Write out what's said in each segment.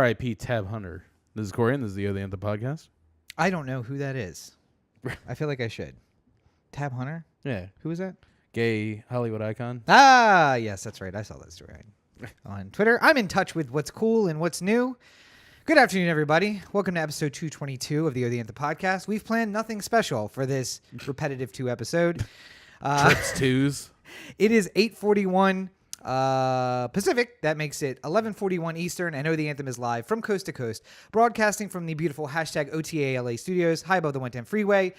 R.I.P. Tab Hunter. This is Corey, and this is the O The Anthem podcast. I don't know who that is. I feel like I should. Tab Hunter? Yeah. Who is that? Gay Hollywood icon. Ah, yes, that's right. I saw that story on Twitter. I'm in touch with what's cool and what's new. Good afternoon, everybody. Welcome to episode 222 of the O The Anthem podcast. We've planned nothing special for this repetitive 2 episode. Trips twos. It is 8:41 Pacific. That makes it 11:41 Eastern. I know the Anthem is live from coast to coast, broadcasting from the beautiful #OTALA studios, high above the 110 freeway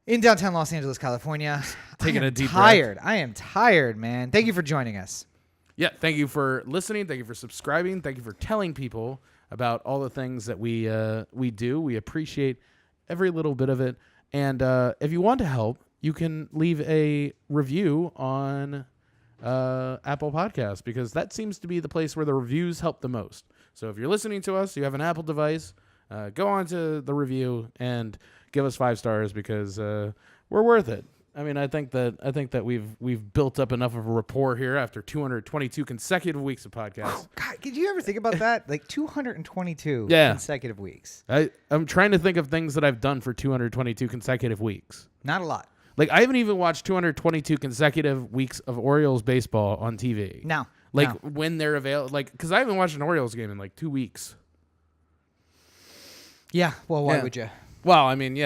in downtown Los Angeles, California. Taking a deep breath. I am tired, man. Thank you for joining us. Yeah, thank you for listening. Thank you for subscribing. Thank you for telling people about all the things that we do. We appreciate every little bit of it. And if you want to help, you can leave a review on Apple Podcasts, because that seems to be the place where the reviews help the most. So if you're listening to us, you have an Apple device, go on to the review and give us 5 stars, because we're worth it. I mean, I think that we've built up enough of a rapport here after 222 consecutive weeks of podcasts. Oh, God, did you ever think about that? Like 222 consecutive weeks. I'm trying to think of things that I've done for 222 consecutive weeks. Not a lot. Like, I haven't even watched 222 consecutive weeks of Orioles baseball on TV. No. When they're available. Like, because I haven't watched an Orioles game in like 2 weeks. Yeah. Well, why would you? Well, I mean,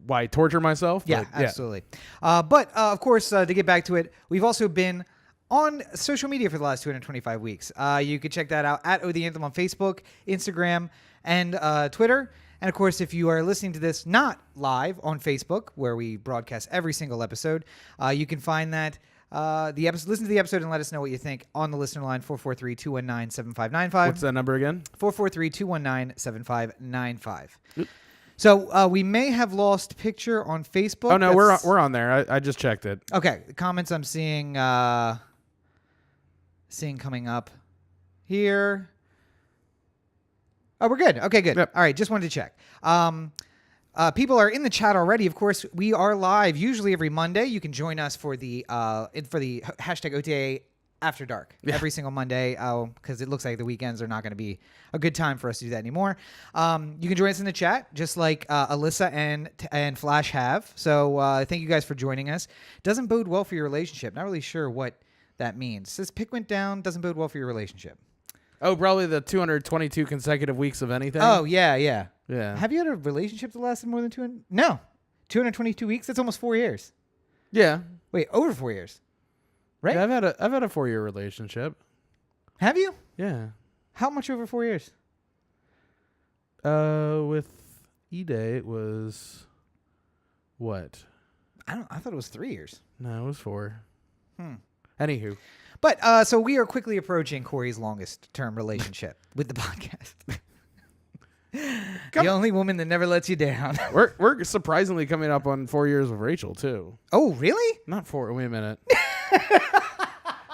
why torture myself? Yeah, absolutely. But, of course, to get back to it, we've also been on social media for the last 225 weeks. You can check that out at O The Anthem on Facebook, Instagram, and Twitter. And, of course, if you are listening to this not live on Facebook, where we broadcast every single episode, you can find that listen to the episode and let us know what you think on the listener line, 443-219-7595. What's that number again? 443-219-7595. So we may have lost picture on Facebook. Oh, no, we're on there. I just checked it. Okay. The comments I'm seeing coming up here. Oh, we're good. Okay, good. Yep. All right, just wanted to check. People are in the chat already. Of course, we are live usually every Monday. You can join us for the #OTA After Dark every single Monday, because it looks like the weekends are not going to be a good time for us to do that anymore. You can join us in the chat, just like Alyssa and Flash have. So thank you guys for joining us. Doesn't bode well for your relationship. Not really sure what that means. Says pick went down. Doesn't bode well for your relationship. Oh, probably the 222 consecutive weeks of anything. Oh, yeah. Have you had a relationship that lasted more than 200? No. 222 weeks? That's almost 4 years. Yeah. Wait, over 4 years. Right? Yeah, I've had a 4-year relationship. Have you? Yeah. How much over 4 years? With E-Day, it was what? I thought it was 3 years. No, it was 4. Anywho. But so we are quickly approaching Corey's longest term relationship with the podcast. The only woman that never lets you down. We're surprisingly coming up on 4 years with Rachel too. Oh, really? Not 4. Wait a minute.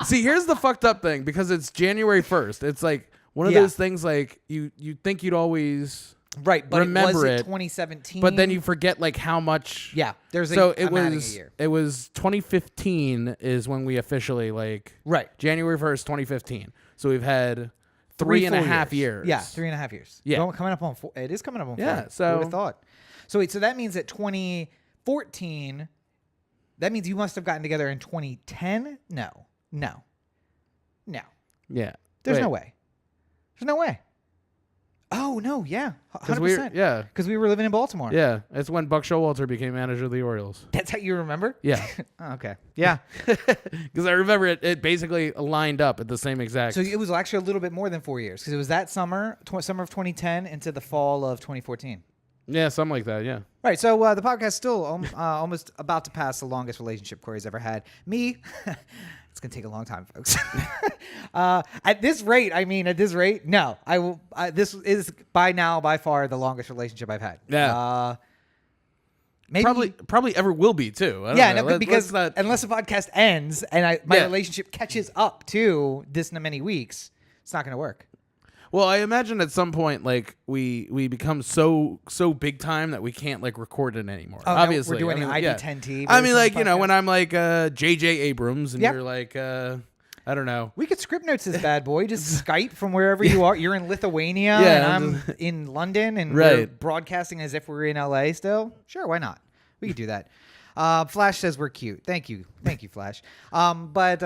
See, here's the fucked up thing, because it's January 1st. It's like one of those things, like you think you'd always but remember it 2017. but then you forget like how much. Yeah, there's so I'm adding a year. It was 2015 is when we officially January 1st, 2015. So we've had 3.5 years. Yeah, 3.5 years. Yeah, coming up on 4. It is coming up on 4. Yeah, so who would have thought. So wait, so that means that 2014. That means you must have gotten together in 2010. No. Yeah. There's no way. Oh, no, yeah. 100%. Because we were living in Baltimore. Yeah, it's when Buck Showalter became manager of the Orioles. That's how you remember? Yeah. Oh, okay. Yeah. Because I remember it basically lined up at the same exact. So it was actually a little bit more than 4 years, because it was that summer of 2010 into the fall of 2014. Yeah, something like that, yeah. Right, so the podcast is still almost about to pass the longest relationship Corey's ever had. Me, it's going to take a long time, folks. At this rate, no. I will. This is by far the longest relationship I've had. Yeah. Maybe probably ever will be too. I don't know. Because unless the podcast ends and my relationship catches up to this many weeks, it's not going to work. Well, I imagine at some point, like we become so big time that we can't like record it anymore. Oh, obviously, we're doing the ID10T. I mean, like, you know, when I'm like J.J. Abrams and you're like I don't know. We could script notes this bad boy. Just Skype from wherever you are. You're in Lithuania, Yeah, and I'm in London, and Right. we're broadcasting as if we're in LA still. Sure, why not? We could do that. Flash says we're cute. Thank you, Flash. But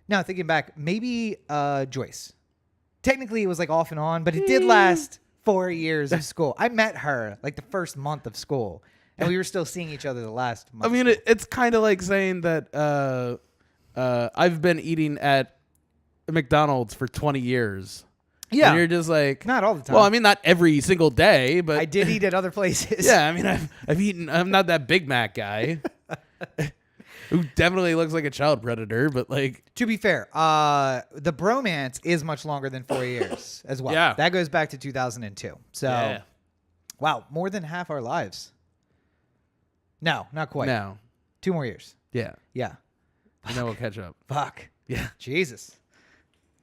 now thinking back, maybe Joyce. Technically, it was like off and on, but it did last 4 years of school. I met her like the first month of school, and we were still seeing each other the last month. I mean, it's kind of like saying that I've been eating at McDonald's for 20 years. Yeah. And you're just like... Not all the time. Well, I mean, not every single day, but... I did eat at other places. Yeah, I mean, I've eaten... I'm not that Big Mac guy. Who definitely looks like a child predator, but like... To be fair, the bromance is much longer than 4 years as well. Yeah. That goes back to 2002. So, Yeah. wow, more than half our lives. No, not quite. No. 2 more years. Yeah. Yeah. And then we'll catch up. Fuck. Yeah. Jesus.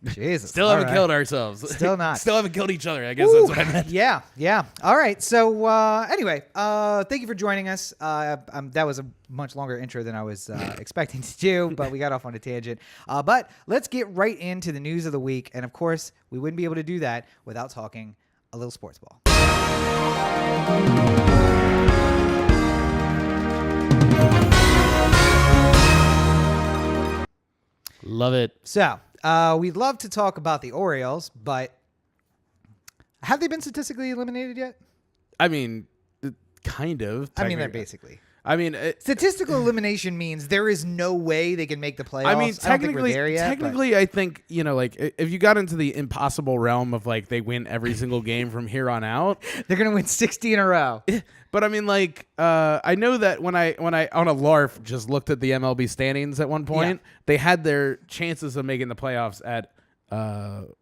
Still haven't killed ourselves. Still not. Still haven't killed each other. I guess that's what I meant. Yeah, yeah. All right. So anyway, thank you for joining us. That was a much longer intro than I was expecting to do, but we got off on a tangent. But let's get right into the news of the week. And of course, we wouldn't be able to do that without talking a little sports ball. Love it. So we'd love to talk about the Orioles, but have they been statistically eliminated yet? I mean, kind of. I mean, they're basically. I mean, Statistical elimination means there is no way they can make the playoffs. I mean, I don't think we're there yet, technically, I think, you know, like if you got into the impossible realm of like they win every single game from here on out, they're gonna win 60 in a row. But I mean, like, I know that when I on a LARF just looked at the MLB standings at one point, they had their chances of making the playoffs at 0%,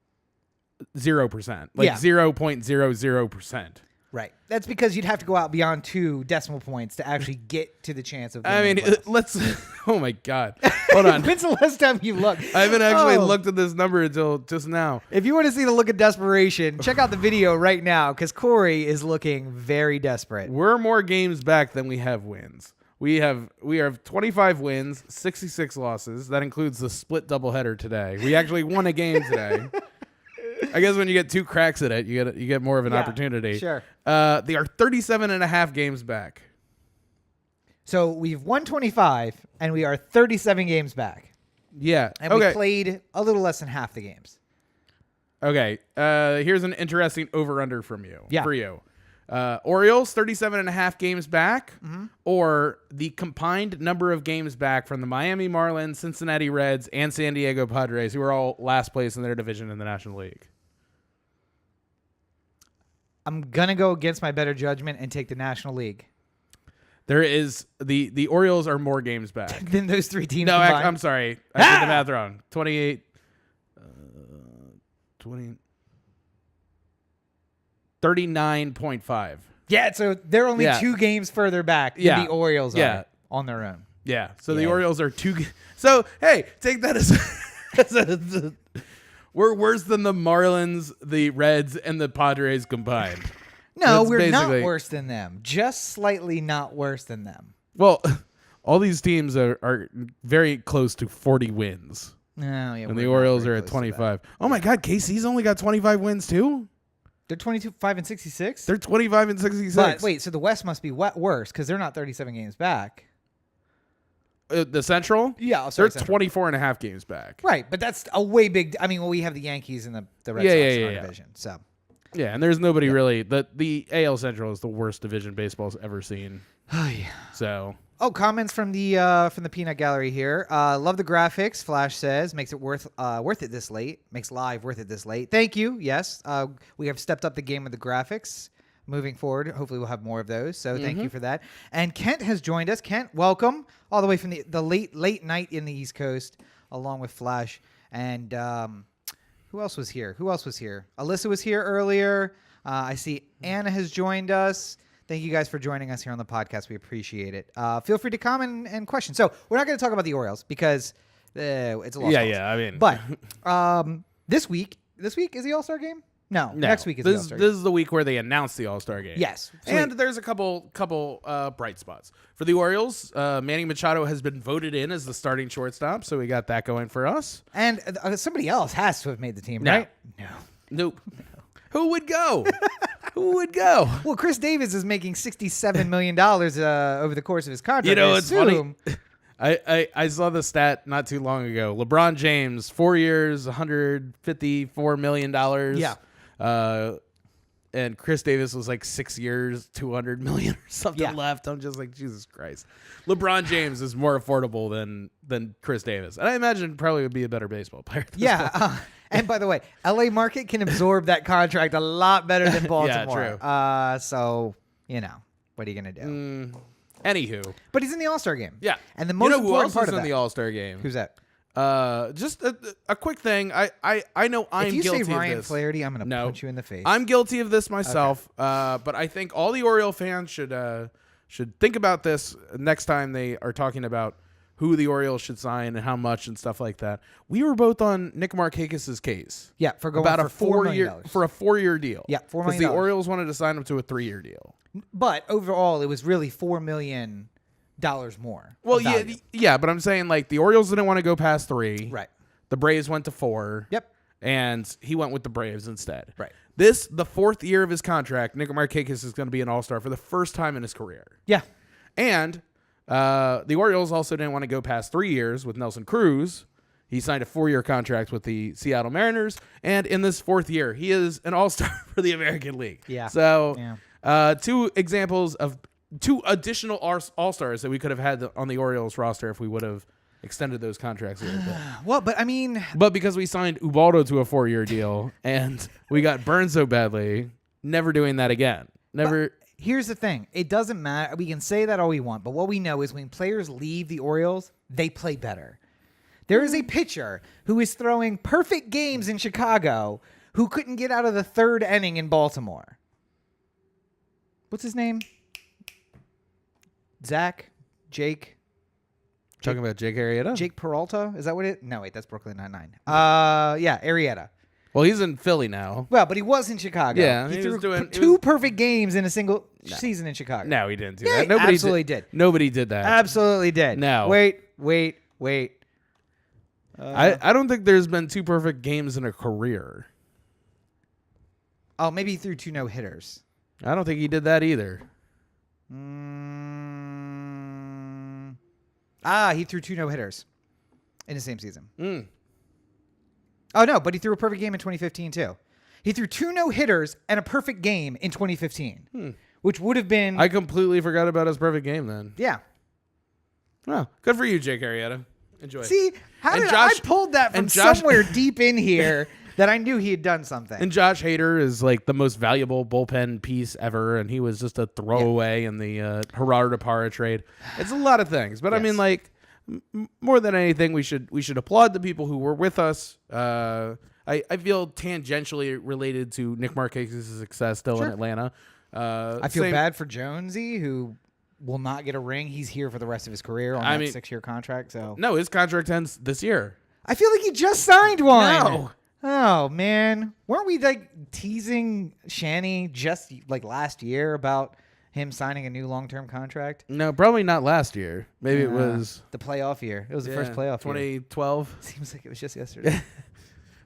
like 0.00%. Right. That's because you'd have to go out beyond 2 decimal points to actually get to the chance of. I mean, let's. Oh my God! Hold on. When's the last time you looked? I haven't actually looked at this number until just now. If you want to see the look of desperation, check out the video right now because Corey is looking very desperate. We're more games back than we have wins. We have 25 wins, 66 losses. That includes the split doubleheader today. We actually won a game today. I guess when you get 2 cracks at it, you get more of an opportunity. Sure. They are 37 and a half games back. So we've won 25 and we are 37 games back. Yeah. And we played a little less than half the games. Okay. Here's an interesting over-under from you. Yeah. For you. Orioles, 37 and a half games back, or the combined number of games back from the Miami Marlins, Cincinnati Reds, and San Diego Padres, who are all last place in their division in the National League. I'm going to go against my better judgment and take the National League. There is the Orioles are more games back than those 3 teams. No, combined. I'm sorry. I did the math wrong. 28, 20. 39.5. Yeah, so they're only 2 games further back than the Orioles are on their own. Yeah, so the Orioles are 2. So, hey, take that as we're worse than the Marlins, the Reds, and the Padres combined. No, we're not worse than them. Just slightly not worse than them. Well, all these teams are very close to 40 wins. No, yeah, and the Orioles are at 25. Oh, my God, KC's only got 25 wins, too? They're 25 and 66? They're 25 and 66. But wait, so the West must be worse because they're not 37 games back. The Central? Yeah. They're 24 and a half games back. Right, but that's a way big... I mean, well, we have the Yankees and the Red Sox in our division, so... Yeah, and there's nobody really... The AL Central is the worst division baseball's ever seen. Oh, yeah. So... Oh, comments from the Peanut Gallery here. Love the graphics. Flash says makes it worth it this late. Makes live worth it this late. Thank you. Yes, we have stepped up the game with the graphics. Moving forward, hopefully we'll have more of those. So thank you for that. And Kent has joined us. Kent, welcome all the way from the late night in the East Coast, along with Flash. And who else was here? Alyssa was here earlier. I see Anna has joined us. Thank you guys for joining us here on the podcast. We appreciate it. Feel free to comment and question. So we're not going to talk about the Orioles because it's a lost cause. Yeah. I mean, but this week is the All-Star game. No, No, next week is the this All-Star this is the week where they announce the All-Star game. Yes. And there's a couple bright spots. For the Orioles, Manny Machado has been voted in as the starting shortstop, so we got that going for us. And somebody else has to have made the team, No. right? Nope. Who would go? Who would go? Well, Chris Davis is making $67 million over the course of his contract. You know, I it's funny. assume. I saw the stat not too long ago. LeBron James, 4 years, $154 million. Yeah. And Chris Davis was like 6 years, $200 million or something Yeah. left. I'm just like, Jesus Christ. LeBron James is more affordable than Chris Davis. And I imagine probably would be a better baseball player. At this point. And by the way, LA market can absorb that contract a lot better than Baltimore. true. So, you know, what are you going to do? Anywho. But he's in the All-Star game. Yeah. And the most you know who important else part is of in that. the All-Star game? Who's that? Just a quick thing. I know I'm If you guilty say Ryan of this. Flaherty, I'm going to No. punch you in the face. I'm guilty of this myself, but I think all the Oriole fans should think about this next time they are talking about who the Orioles should sign and how much and stuff like that. We were both on Nick Markakis' case. Yeah, for going about for a $4 million. for a 4-year deal. Yeah, $4 million. Because the Orioles wanted to sign him to a 3-year deal. But overall, it was really $4 million more. Well, of yeah, value. yeah, but I'm saying like the Orioles didn't want to go past 3. Right. The Braves went to 4. Yep. And he went with the Braves instead. Right. The 4th year of his contract, Nick Markakis is going to be an All-Star for the first time in his career. Yeah. And the Orioles also didn't want to go past 3 years with Nelson Cruz. He signed a 4-year contract with the Seattle Mariners. And in this 4th year, he is an All-Star for the American League. Yeah. So 2 examples of 2 additional All-Stars that we could have had on the Orioles roster if we would have extended those contracts a little bit. Well, but I mean... But because we signed Ubaldo to a 4-year deal and we got burned so badly, never doing that again. Never... Here's the thing. It doesn't matter. We can say that all we want, but what we know is when players leave the Orioles, they play better. There is a pitcher who is throwing perfect games in Chicago who couldn't get out of the 3rd inning in Baltimore. What's his name? Jake? Talking about Jake Arrieta? Jake Peralta? Is that what it? No, wait, that's Brooklyn Nine-Nine. Yeah, Arrieta. Well, he's in Philly now. Well, but he was in Chicago. Yeah, he he threw was doing- two perfect games in a single season in Chicago. No, he didn't do Yeah, that. he Nobody absolutely did. Nobody did that. Absolutely did. No. Wait. I don't think there's been 2 perfect games in a career. Oh, maybe he threw 2 no-hitters. I don't think he did that either. He threw 2 no-hitters in the same season. Mm. Oh, no, but he threw a perfect game in 2015, too. He threw 2 no-hitters and a perfect game in 2015, which would have been... I completely forgot about his perfect game then. Yeah. Well, good for you, Jake Arrieta. Enjoy. See, how And did Josh- I pulled that from and Josh- somewhere deep in here that I knew he had done something. And Josh Hader is like the most valuable bullpen piece ever, and he was just a throwaway in the Gerardo Parra trade. It's a lot of things, but I Yes. mean, like more than anything, we should applaud the people who were with us. I feel tangentially related to Nick Markakis' success still in Atlanta. I feel bad for Jonesy, who will not get a ring. He's here for the rest of his career on that 6-year contract. So No, his contract ends this year. I feel like he just signed one. No. Oh man, weren't we like teasing Shanny just like last year about him signing a new long-term contract? No, probably not last year. Maybe it was the playoff year. It was the first playoff year. 2012. Seems like it was just yesterday.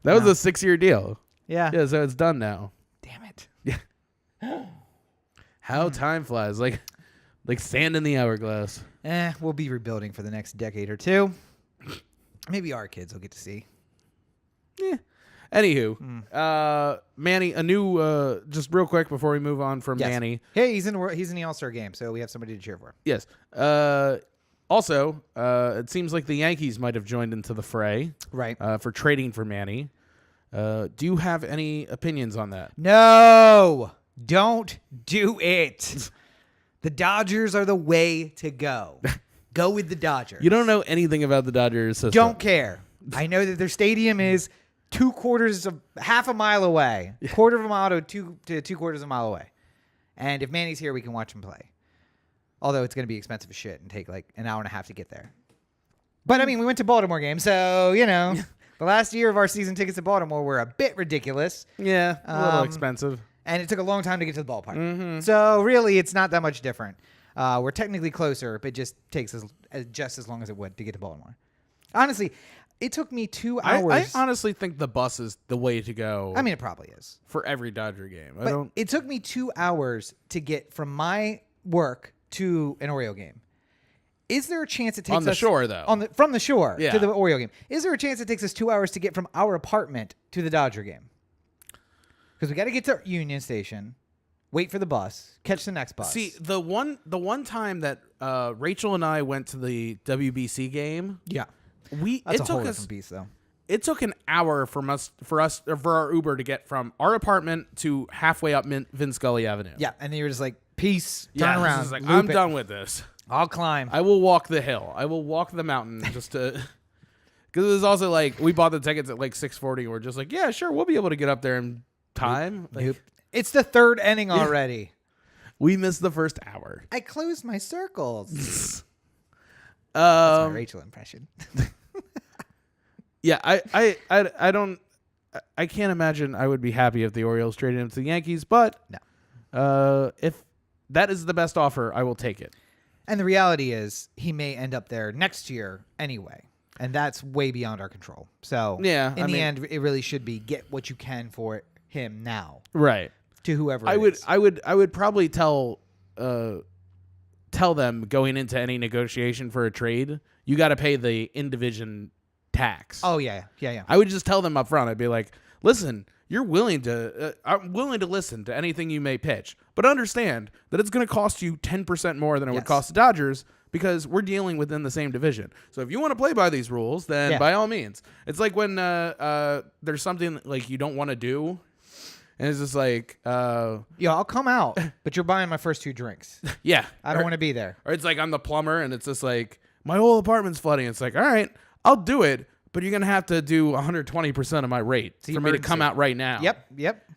That was a 6-year deal. Yeah. Yeah, so it's done now. Damn it. How time flies, like sand in the hourglass. We'll be rebuilding for the next decade or 2. Maybe our kids will get to see. Yeah. Anywho, Manny, a new just real quick before we move on from Yes. Manny. Hey, he's in the All-Star game, so we have somebody to cheer for. Yes. Also, it seems like the Yankees might have joined into the fray, Right. for trading for Manny. Do you have any opinions on that? No, don't do it. The Dodgers are the way to go. Go with the Dodgers. You don't know anything about the Dodgers system. Don't care. I know that their stadium is half a mile away, quarter of a mile to 2/4 of a mile away. And if Manny's here, we can watch him play. Although it's going to be expensive as shit and take like an hour and a half to get there. But I mean, we went to Baltimore game, so you know. The last year of our season tickets to Baltimore were a bit ridiculous. Yeah, a little expensive. And it took a long time to get to the ballpark. So really, it's not that much different. We're technically closer, but it just takes just as long as it would to get to Baltimore. Honestly, it took me 2 hours. I honestly think the bus is the way to go. I mean, it probably is. For every Dodger game. But it took me 2 hours to get from my work to an Oriole game. Is there a chance it takes us... On the shore, though. From the shore to the Oriole game. Is there a chance it takes us 2 hours to get from our apartment to the Dodger game? Because we got to get to Union Station, wait for the bus, catch the next bus. See, the one time that Rachel and I went to the WBC game... Yeah. That's a whole different beast, though. It took an hour for our Uber to get from our apartment to halfway up Vin Scully Avenue. Yeah, and then you were just like, peace, turn around. Like, I'm done with this. I'll climb. I will walk the hill. I will walk the mountain just to... Because it was also like, we bought the tickets at like 6:40, and we're just like, yeah, sure, we'll be able to get up there in time. Nope. It's the third inning already. We missed the first hour. I closed my circles. That's my Rachel impression. Yeah, I don't... I can't imagine I would be happy if the Orioles traded him to the Yankees, but if that is the best offer, I will take it. And the reality is he may end up there next year anyway, and that's way beyond our control. So yeah, in the end, it really should be get what you can for him now, right? To whoever I would probably tell them going into any negotiation for a trade, you got to pay the in-division tax. Oh yeah. I would just tell them up front. I'd be like, listen, I'm willing to listen to anything you may pitch, but understand that it's going to cost you 10% more than it would cost the Dodgers because we're dealing within the same division. So if you want to play by these rules, then by all means. It's like when there's something like you don't want to do, and it's just like, I'll come out, but you're buying my first 2 drinks. Yeah, I don't want to be there. Or it's like I'm the plumber, and it's just like my whole apartment's flooding. It's like, all right, I'll do it, but you're going to have to do 120% of my rate for me to come out right now. Yep.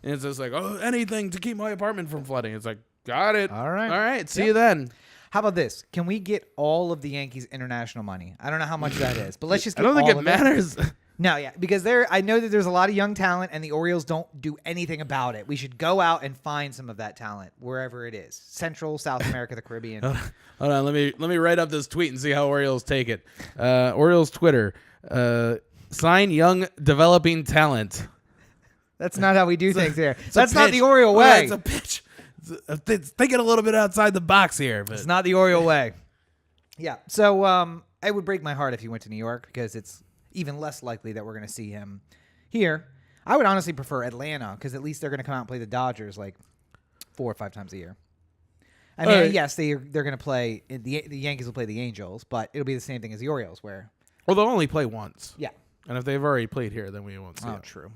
And it's just like, anything to keep my apartment from flooding. It's like, got it. All right. See you then. How about this? Can we get all of the Yankees' international money? I don't know how much that is, but let's just get I don't think all it of matters. No, yeah, because I know that there's a lot of young talent, and the Orioles don't do anything about it. We should go out and find some of that talent wherever it is. Central, South America, the Caribbean. Hold on, let me write up this tweet and see how Orioles take it. Orioles Twitter. Sign young developing talent. That's not how we do things here. That's not the Oriole way. Well, it's a pitch. It's thinking a little bit outside the box here, but it's not the Oriole way. Yeah. So it would break my heart if he went to New York because it's even less likely that we're going to see him here. I would honestly prefer Atlanta because at least they're going to come out and play the Dodgers like 4 or 5 times a year. I mean, yes, they're going to play the Yankees will play the Angels, but it'll be the same thing as the Orioles, where they'll only play once. Yeah. And if they've already played here, then we won't see them. True.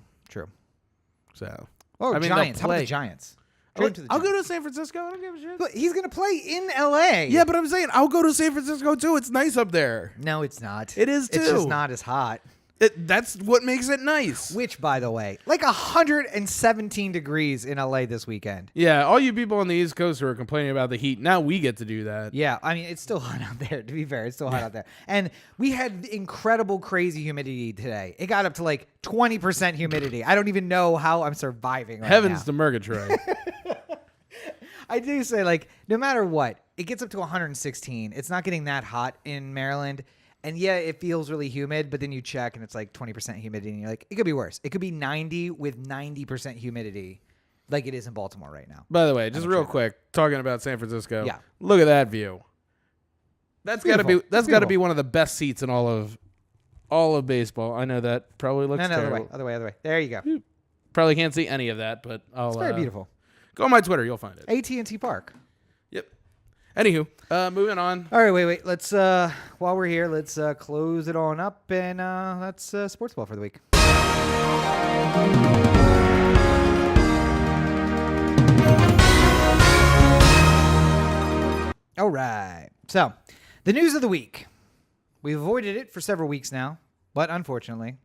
So, Giants. How about the Giants? I'll go to San Francisco. I don't give a shit. But he's going to play in L.A. Yeah, but I'm saying I'll go to San Francisco, too. It's nice up there. No, it's not. It is, too. It's just not as hot. That's what makes it nice. Which, by the way, like 117 degrees in LA this weekend. Yeah, all you people on the East Coast who are complaining about the heat, now we get to do that. Yeah, I mean, it's still hot out there, to be fair. It's still hot out there. And we had incredible, crazy humidity today. It got up to like 20% humidity. I don't even know how I'm surviving right Heavens now. to Murgatroyd. I do say, like, no matter what, it gets up to 116. It's not getting that hot in Maryland. And yeah, it feels really humid, but then you check and it's like 20% humidity, and you're like, it could be worse. It could be 90 with 90% humidity, like it is in Baltimore right now. By the way, just real quick, talking about San Francisco. Yeah. Look at that view. That's got to be one of the best seats in all of baseball. I know that probably looks terrible. Other way. There you go. Probably can't see any of that, but it's very beautiful. Go on my Twitter, you'll find it. AT&T Park. Yep. Anywho, moving on. All right, wait. Let's while we're here, let's close it on up, and that's Sportsball for the week. All right. So, the news of the week. We've avoided it for several weeks now, but unfortunately,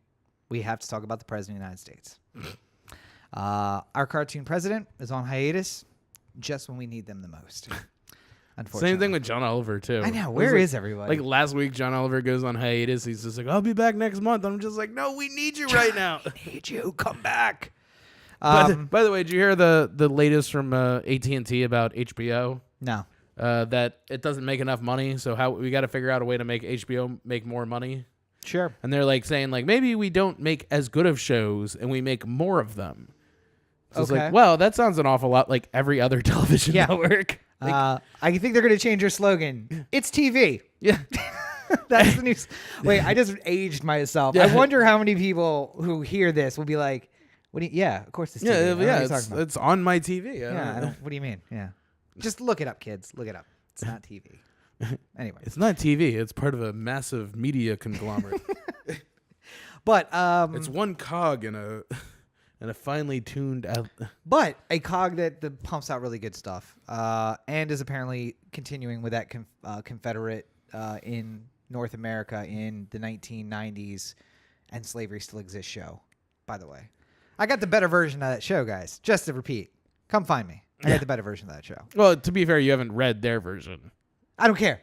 we have to talk about the President of the United States. Our cartoon president is on hiatus just when we need them the most. Unfortunately. Same thing with John Oliver too. I know. Where is everybody? Like last week, John Oliver goes on hiatus. He's just like, "I'll be back next month." I'm just like, "No, we need you right now. We need you. Come back." By the way, did you hear the latest from AT&T about HBO? No. That it doesn't make enough money, so how we got to figure out a way to make HBO make more money. Sure. And they're like saying like maybe we don't make as good of shows and we make more of them. So it's like, well, that sounds an awful lot like every other television network. Like, I think they're going to change their slogan. It's TV. Yeah. That's the news. Wait, I just aged myself. Yeah. I wonder how many people who hear this will be like, "What do you, yeah, of course it's TV." Yeah, it's on my TV. What do you mean? Yeah. Just look it up, kids. Look it up. It's not TV. Anyway. It's not TV. It's part of a massive media conglomerate. But it's one cog in a finely tuned but a cog that pumps out really good stuff. And is apparently continuing with that Confederate in North America in the 1990s and slavery still exists show, by the way. I got the better version of that show, guys. Just to repeat. Come find me. I got the better version of that show. Well, to be fair, you haven't read their version. I don't care.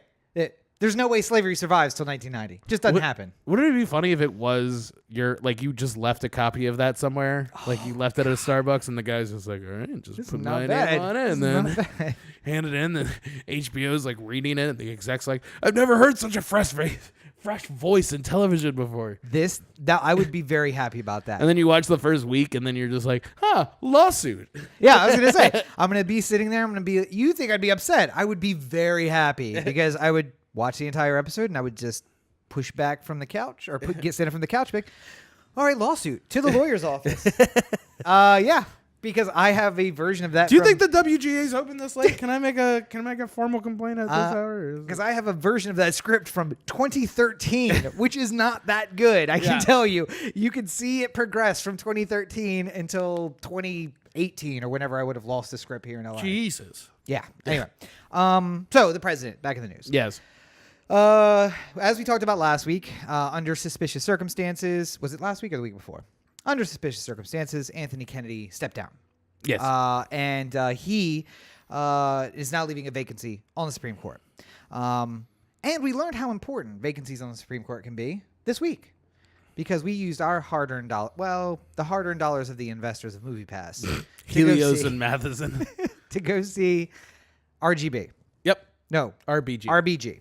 There's no way slavery survives till 1990. Just doesn't happen. Wouldn't it be funny if it was you just left a copy of that somewhere? Like you left it at a Starbucks and the guy's just like, all right, just put my name on it and then hand it in. Then HBO's like reading it and the exec's like, I've never heard such a fresh voice in television before. That I would be very happy about that. And then you watch the first week and then you're just like, lawsuit. Yeah, I was going to say, I'm going to be sitting there. You think I'd be upset. I would be very happy because I would watch the entire episode and I would just push back from the couch or stand up from the couch. Like, all right, lawsuit to the lawyer's office. Yeah, because I have a version of that. Do you think the WGA's open this late? Can I make a formal complaint at this hour? Because I have a version of that script from 2013, which is not that good. I can tell you. You can see it progress from 2013 until 2018 or whenever I would have lost the script here in LA. Jesus. Yeah. Anyway, so the president back in the news. Yes. As we talked about last week, under suspicious circumstances, was it last week or the week before? Under suspicious circumstances, Anthony Kennedy stepped down. Yes. And he is now leaving a vacancy on the Supreme Court. And we learned how important vacancies on the Supreme Court can be this week because we used our hard-earned the hard-earned dollars of the investors of MoviePass. Helios and Matheson. To go see RGB. Yep. No. RBG.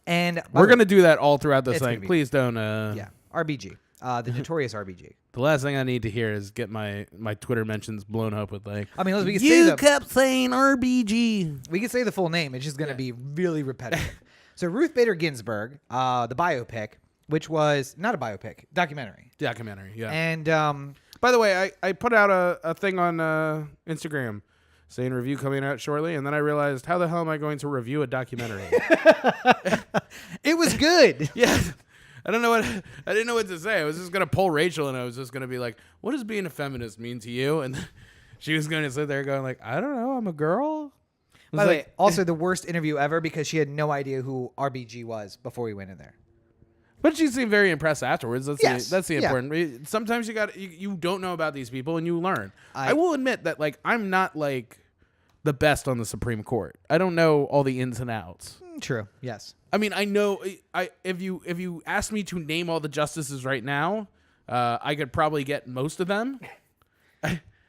And we're going to do that all throughout this thing. Please don't. Yeah. RBG. The notorious RBG. The last thing I need to hear is get my Twitter mentions blown up with like, I mean, we can you kept saying RBG. We can say the full name. It's just going to be really repetitive. So Ruth Bader Ginsburg, the biopic, which was not a biopic, documentary. Yeah. And by the way, I put out a thing on Instagram saying review coming out shortly, and then I realized, how the hell am I going to review a documentary? It was good. Yeah. I didn't know what to say. I was just gonna pull Rachel and I was just gonna be like, what does being a feminist mean to you? And she was gonna sit there going like, I don't know, I'm a girl. By the way, also the worst interview ever because she had no idea who RBG was before we went in there. But she seemed very impressed afterwards. That's the important. Sometimes you don't know about these people and you learn. I will admit that like I'm not like the best on the Supreme Court. I don't know all the ins and outs. True. Yes. I mean, I know. If you asked me to name all the justices right now, I could probably get most of them.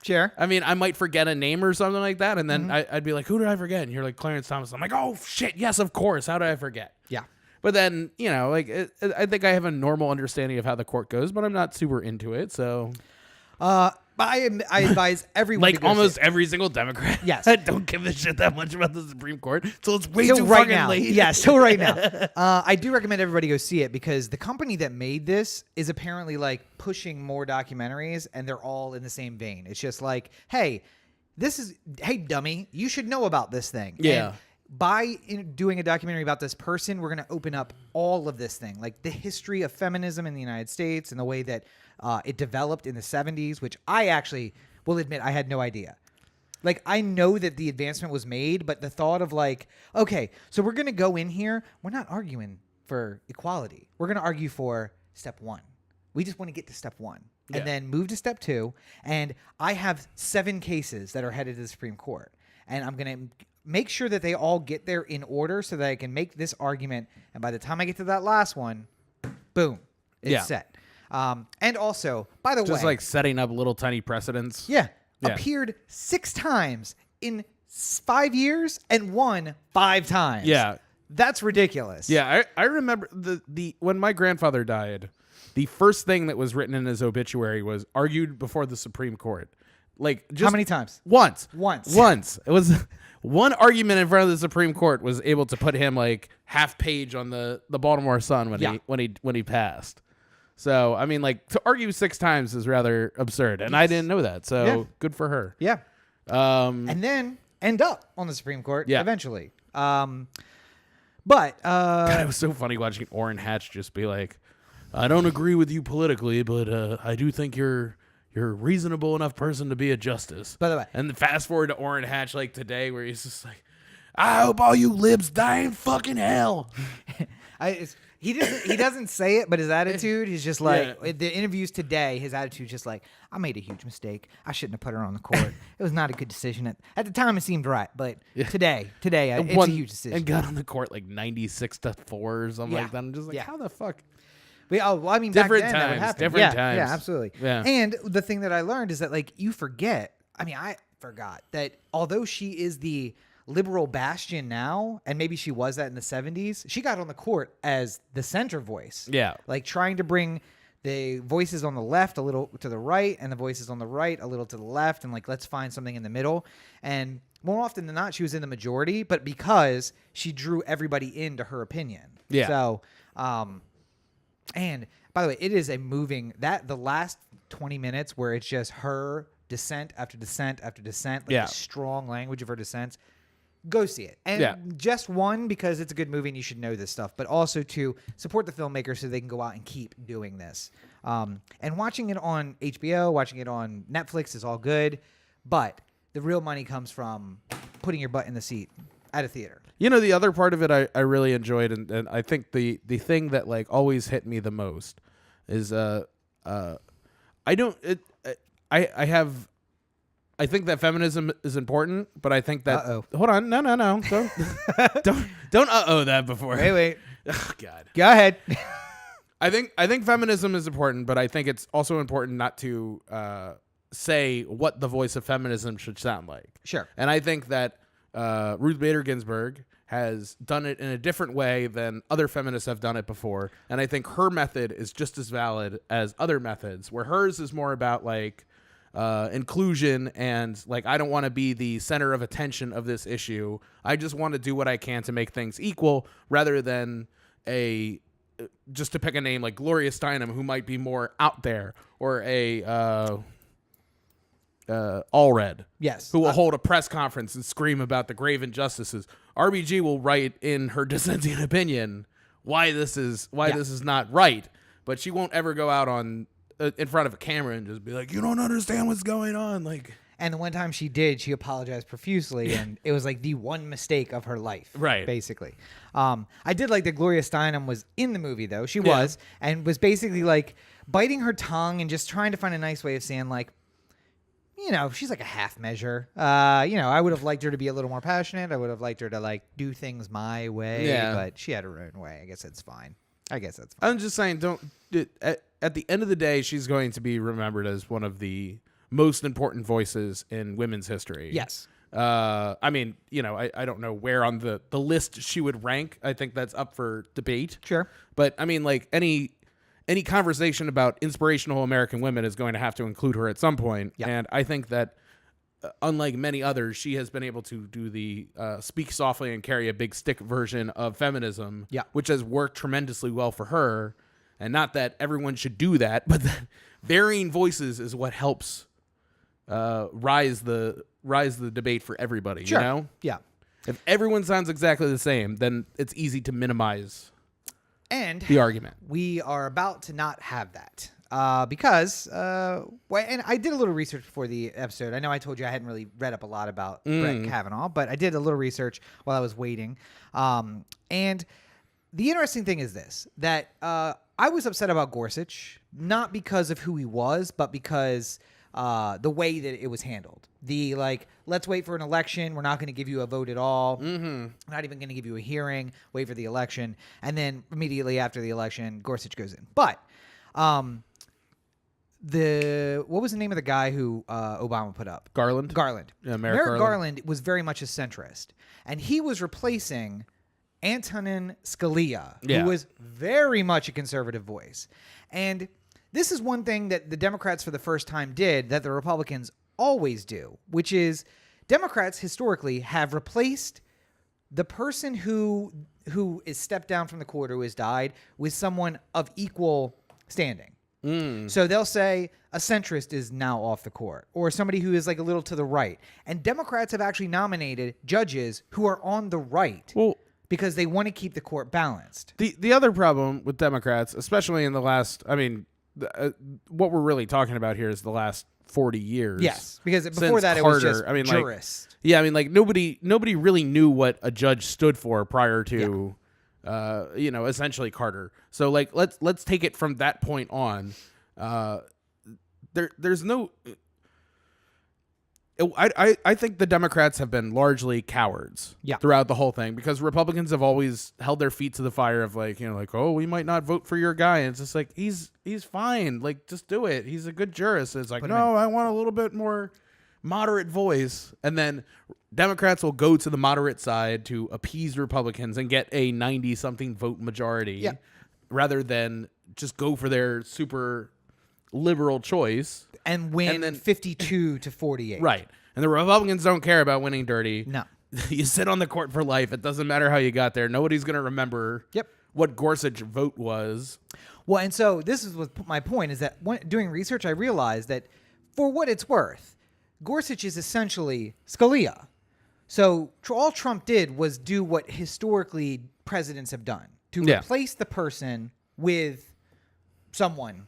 Sure. I mean, I might forget a name or something like that, and then I'd be like, "Who did I forget?" And you're like, "Clarence Thomas." I'm like, "Oh shit, yes, of course. How did I forget?" Yeah. But then like I think I have a normal understanding of how the court goes, but I'm not super into it. So, I advise everyone like to go almost every single Democrat. Yes. I don't give a shit that much about the Supreme Court until it's way too right fucking now. late. Yeah, still right now. I do recommend everybody go see it because the company that made this is apparently like pushing more documentaries, and they're all in the same vein. It's just like, hey, hey dummy, you should know about this thing. Yeah. And by doing a documentary about this person, we're going to open up all of this thing, like the history of feminism in the United States and the way that it developed in the 70s, which I actually will admit I had no idea. Like, I know that the advancement was made, but the thought of like, okay, so we're going to go in here. We're not arguing for equality. We're going to argue for step one. We just want to get to step one and then move to step two. And I have 7 cases that are headed to the Supreme Court. And I'm going to make sure that they all get there in order so that I can make this argument. And by the time I get to that last one, boom, it's set. And also, by the way, just like setting up little tiny precedents. Yeah. Appeared 6 times in 5 years and won 5 times. Yeah. That's ridiculous. Yeah. I remember the when my grandfather died, the first thing that was written in his obituary was argued before the Supreme Court. Like, just how many times? Once. Once. It was one argument in front of the Supreme Court was able to put him like half page on the Baltimore Sun when he passed. So, I mean, like, to argue 6 times is rather absurd, and I didn't know that. So, good for her. Yeah. And then end up on the Supreme Court eventually. But God, it was so funny watching Orrin Hatch just be like, "I don't agree with you politically, but I do think you're a reasonable enough person to be a justice." By the way, and fast forward to Orrin Hatch like today, where he's just like, "I hope all you libs die in fucking hell." He doesn't say it, but his attitude is just like the interviews today. His attitude is just like, I made a huge mistake. I shouldn't have put her on the court. It was not a good decision. At the time, it seemed right, but today, it's a huge decision. And got on the court like 96-4 or something like that. I'm just like, how the fuck? But, I mean, different back then, times, that would different times. Yeah, absolutely. Yeah. And the thing that I learned is that, like, you forget. I mean, I forgot that although she is the liberal bastion now, and maybe she was that in the 70s, she got on the court as the center voice. Yeah. Like trying to bring the voices on the left a little to the right and the voices on the right a little to the left, and like, let's find something in the middle. And more often than not, she was in the majority, but because she drew everybody into her opinion. Yeah. So, and by the way, it is a moving, the last 20 minutes where it's just her dissent after dissent after dissent, like the strong language of her dissents. Go see it. And just one, because it's a good movie and you should know this stuff, but also to support the filmmakers so they can go out and keep doing this. And watching it on HBO, watching it on Netflix is all good, but the real money comes from putting your butt in the seat at a theater. You know, the other part of it I really enjoyed, and I think the thing that like always hit me the most is I think that feminism is important, but I think that hold on, no, don't that before. Wait. Oh, God, go ahead. I think feminism is important, but I think it's also important not to say what the voice of feminism should sound like. Sure. And I think that Ruth Bader Ginsburg has done it in a different way than other feminists have done it before, and I think her method is just as valid as other methods, where hers is more about like inclusion and like, I don't want to be the center of attention of this issue. I just want to do what I can to make things equal, rather than just to pick a name like Gloria Steinem, who might be more out there, or a Allred, yes, who will hold a press conference and scream about the grave injustices. RBG will write in her dissenting opinion why this is not right, but she won't ever go out on in front of a camera and just be like, you don't understand what's going on. Like, and the one time she did, she apologized profusely, and it was like the one mistake of her life, right? Basically, I did like that Gloria Steinem was in the movie, though. She was, and was basically like biting her tongue and just trying to find a nice way of saying, like, you know, she's like a half measure. I would have liked her to be a little more passionate. I would have liked her to like do things my way, but she had her own way. I guess that's fine. I'm just saying, at the end of the day, she's going to be remembered as one of the most important voices in women's history. Yes. I mean, you know, I don't know where on the list she would rank. I think that's up for debate. Sure. But I mean, like, any conversation about inspirational American women is going to have to include her at some point. Yep. And I think that unlike many others, she has been able to do the speak softly and carry a big stick version of feminism, which has worked tremendously well for her. And not that everyone should do that, but that varying voices is what helps rise the debate for everybody. Sure. You know? Yeah. If everyone sounds exactly the same, then it's easy to minimize the argument. We are about to not have that. Because and I did a little research before the episode. I know I told you I hadn't really read up a lot about Brett Kavanaugh, but I did a little research while I was waiting. And the interesting thing is this, that I was upset about Gorsuch, not because of who he was, but because the way that it was handled. The let's wait for an election. We're not going to give you a vote at all. Mm-hmm. Not even going to give you a hearing. Wait for the election, and then immediately after the election, Gorsuch goes in. But what was the name of the guy who Obama put up? Garland. Yeah, Merrick Garland was very much a centrist, and he was replacing Antonin Scalia, who was very much a conservative voice. And this is one thing that the Democrats for the first time did that the Republicans always do, which is Democrats historically have replaced the person who is stepped down from the court, who has died, with someone of equal standing. So they'll say a centrist is now off the court, or somebody who is a little to the right. And Democrats have actually nominated judges who are on the right because they want to keep the court balanced. The other problem with Democrats, especially in the last, what we're really talking about here is the last 40 years. Yes, because before that it was just jurist. Nobody really knew what a judge stood for prior to essentially Carter. So let's take it from that point on. There's no. I think the Democrats have been largely cowards throughout the whole thing, because Republicans have always held their feet to the fire of oh, we might not vote for your guy. And it's just he's fine. Just do it. He's a good jurist. It's no, I want a little bit more moderate voice. And then Democrats will go to the moderate side to appease Republicans and get a 90-something vote majority rather than just go for their super liberal choice and win 52 to 48. Right. And the Republicans don't care about winning dirty. No. You sit on the court for life. It doesn't matter how you got there. Nobody's going to remember what Gorsuch vote was. Well, and so this is what my point is, that when doing research, I realized that for what it's worth, Gorsuch is essentially Scalia. So all Trump did was do what historically presidents have done, to replace the person with someone.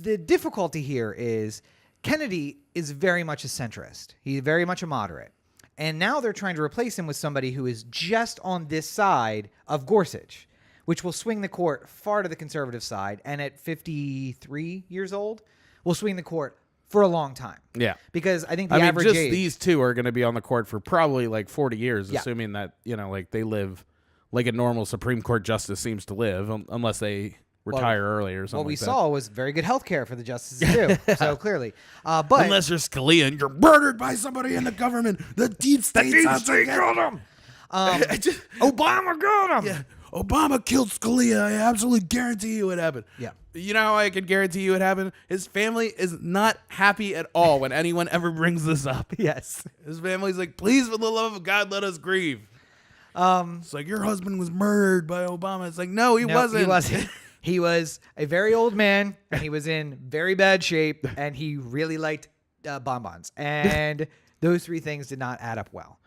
The difficulty here is Kennedy is very much a centrist. He's very much a moderate. And now they're trying to replace him with somebody who is just on this side of Gorsuch, which will swing the court far to the conservative side. And at 53 years old, will swing the court for a long time. Yeah. Because I think the average age... these two are going to be on the court for probably 40 years, assuming that, they live like a normal Supreme Court justice seems to live, unless they retire early or something. What we saw was very good health care for the justices too. So clearly, but unless you're Scalia and you're murdered by somebody in the government, the deep state got him. Obama got him. Yeah, Obama killed Scalia. I absolutely guarantee you it happened. Yeah. You know how I can guarantee you it happened? His family is not happy at all when anyone ever brings this up. Yes. His family's please, for the love of God, let us grieve. It's your husband was murdered by Obama. It's no, he wasn't. He wasn't. He was a very old man, and he was in very bad shape, and he really liked bonbons. And those three things did not add up well.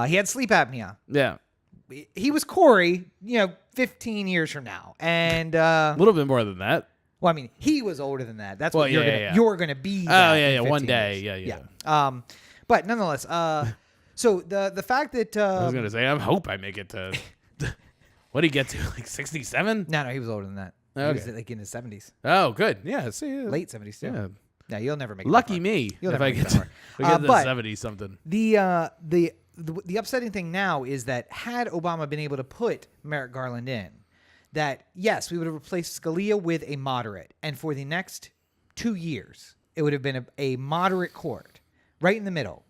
He had sleep apnea. Yeah. He was Corey, 15 years from now. And a little bit more than that. Well, he was older than that. That's what you're gonna be. Oh, yeah, one day. Yeah. But nonetheless, so the fact that I was gonna say, I hope I make it to what did he get to, 67? No, he was older than that. Okay. He was in his 70s. Oh, good. Yeah, see, late 70s too. Yeah. Yeah, you'll never make it. Lucky me if I get to 70 something. The upsetting thing now is that had Obama been able to put Merrick Garland in, that yes, we would have replaced Scalia with a moderate, and for the next 2 years, it would have been a moderate court, right in the middle.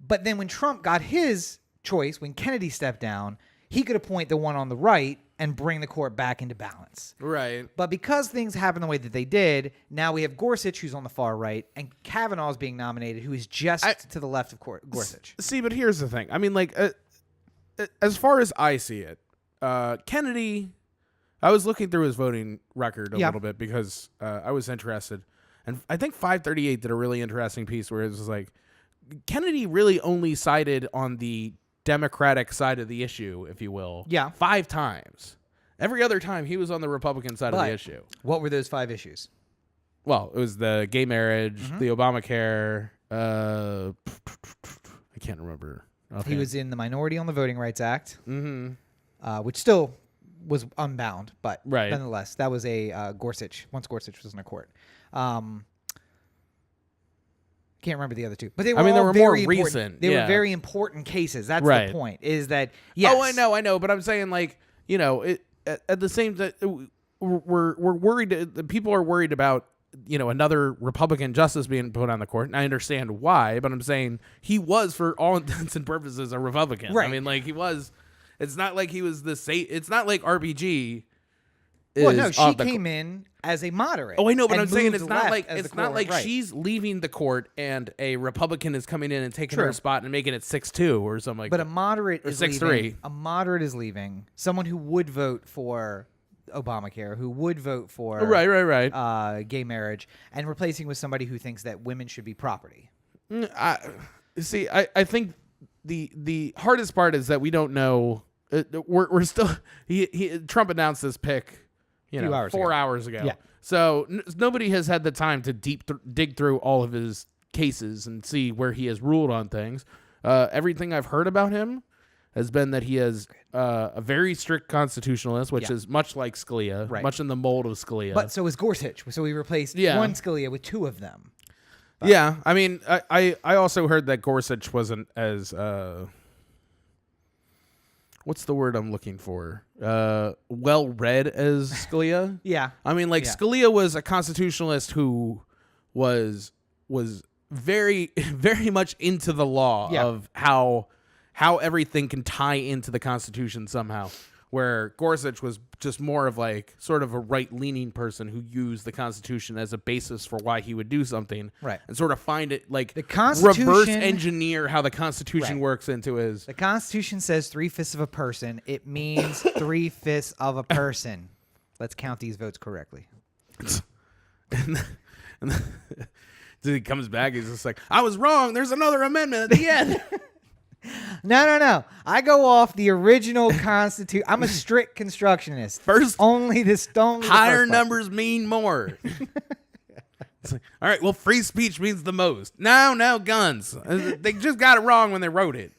But then when Trump got his choice, when Kennedy stepped down, he could appoint the one on the right and bring the court back into balance. Right. But because things happened the way that they did, now we have Gorsuch, who's on the far right, and Kavanaugh is being nominated, who is just to the left of Gorsuch. See, but here's the thing. As far as I see it, Kennedy, I was looking through his voting record a little bit because I was interested. And I think 538 did a really interesting piece where it was Kennedy really only sided on the Democratic side of the issue, if you will, 5 times. Every other time he was on the Republican side of the issue. What were those 5 issues? Well, it was the gay marriage, the Obamacare. I can't remember. He was in the minority on the Voting Rights Act, which still was unbound, but nonetheless, that was a Gorsuch, once Gorsuch was in a court. Can't remember the other two, but they were. I mean, they all were very more important. recent. They yeah. were very important cases. That's Right. the point. Is that yes? Oh, I know, but I'm saying like at the same time we're worried. People are worried about another Republican justice being put on the court, and I understand why. But I'm saying he was, for all intents and purposes, a Republican. Right. I mean, like he was. It's not like he was It's not like RBG. Well, no, she came in as a moderate. Oh, I know, but I'm saying moved it's not left like as the court went right. she's leaving the court and a Republican is coming in and taking True. her spot and making it 6-2 or something like But that. a moderate is 6-3. leaving. A moderate is leaving. Someone who would vote for Obamacare, who would vote for right. Gay marriage, and replacing with somebody who thinks that women should be property. I think the hardest part is that we don't know. We're still. Trump announced this pick, 4 hours ago. Yeah. So nobody has had the time to dig through all of his cases and see where he has ruled on things. Everything I've heard about him has been that he is a very strict constitutionalist, which is much like Scalia, much in the mold of Scalia. But so is Gorsuch. So we replaced one Scalia with two of them. But. Yeah, I mean, I also heard that Gorsuch wasn't as what's the word I'm looking for? Well read as Scalia. Yeah. I mean, like Scalia was a constitutionalist who was very, very much into the law of how everything can tie into the Constitution somehow. Where Gorsuch was just more of like sort of a right-leaning person who used the Constitution as a basis for why he would do something, right? And sort of find it like the Constitution, reverse engineer how the Constitution works into his. The Constitution says 3/5 of a person. It means 3/5 of a person. Let's count these votes correctly. and then he comes back. He's just like, I was wrong. There's another amendment at the end. No. I go off the original Constitution. I'm a strict constructionist. Only higher numbers mean more. It's like, all right, well, free speech means the most. No, guns. They just got it wrong when they wrote it.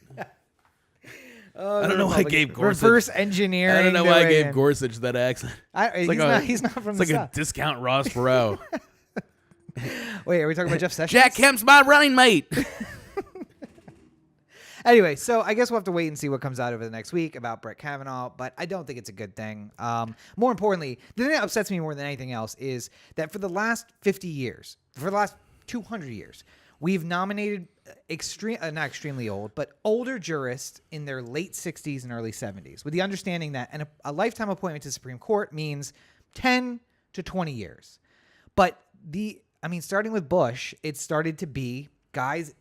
I don't know why I gave Gorsuch reverse engineering. I don't know why I gave Gorsuch that accent. He's not from the It's like South. a discount Ross Perot. Wait, are we talking about Jeff Sessions? Jack Kemp's my running mate. Anyway, so I guess we'll have to wait and see what comes out over the next week about Brett Kavanaugh, but I don't think it's a good thing. More importantly, the thing that upsets me more than anything else is that for the last 50 years, for the last 200 years, we've nominated not extremely old, but older jurists in their late 60s and early 70s, with the understanding that a lifetime appointment to the Supreme Court means 10 to 20 years. But starting with Bush, it started to be guys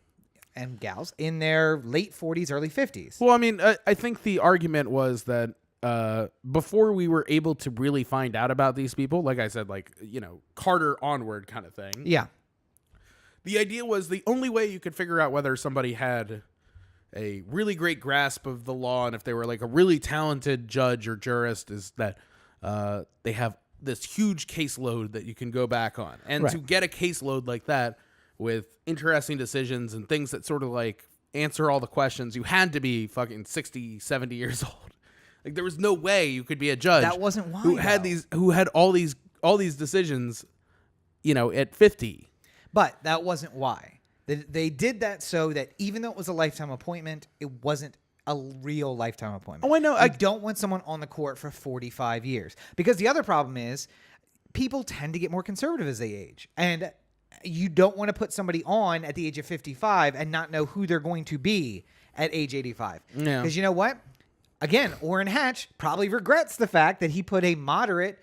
and gals in their late 40s, early 50s. Well, I mean, I think the argument was that before we were able to really find out about these people, like I said, Carter onward kind of thing. Yeah. The idea was the only way you could figure out whether somebody had a really great grasp of the law and if they were like a really talented judge or jurist is that they have this huge caseload that you can go back on. And to get a caseload like that with interesting decisions and things that sort of like answer all the questions, you had to be fucking 60, 70 years old. Like there was no way you could be a judge. That wasn't why. Who had all these decisions, at 50. But that wasn't why. They did that so that even though it was a lifetime appointment, it wasn't a real lifetime appointment. Oh, I know. I don't want someone on the court for 45 years. Because the other problem is people tend to get more conservative as they age. And you don't want to put somebody on at the age of 55 and not know who they're going to be at age 85. Yeah. Because you know what? Again, Orrin Hatch probably regrets the fact that he put a moderate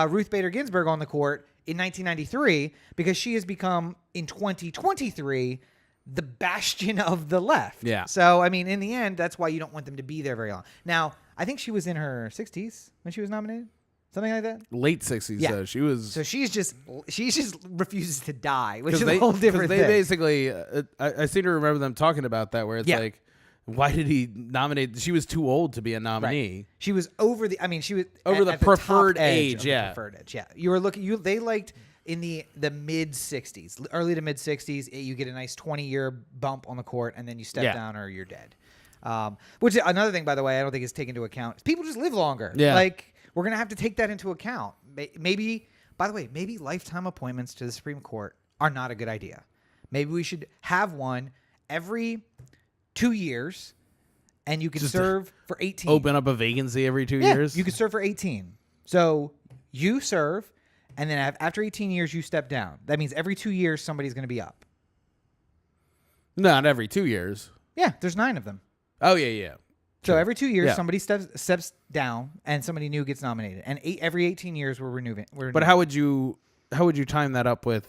Ruth Bader Ginsburg on the court in 1993 because she has become, in 2023, the bastion of the left. Yeah. So, in the end, that's why you don't want them to be there very long. Now, I think she was in her 60s when she was nominated. Something like that? Late 60s, yeah. She was... So she just refuses to die, which is a whole different thing. They basically... I seem to remember them talking about that, where it's like, why did he nominate... She was too old to be a nominee. Right. She was over the... she was... Over the preferred age, yeah. Preferred age, yeah. You were looking... They liked... In the mid-60s, early to mid-60s, you get a nice 20-year bump on the court, and then you step down or you're dead. Which is another thing, by the way, I don't think is taken into account. People just live longer. Yeah. We're going to have to take that into account. Maybe, by the way, maybe lifetime appointments to the Supreme Court are not a good idea. Maybe we should have one every 2 years, and you can serve for 18. Open up a vacancy every 2 years? You can serve for 18. So you serve, and then after 18 years, you step down. That means every 2 years, somebody's going to be up. Not every 2 years. Yeah, there's 9 of them. Oh, yeah. So every 2 years, somebody steps down, and somebody new gets nominated. And every 18 years, we're renewing. But how would you time that up with?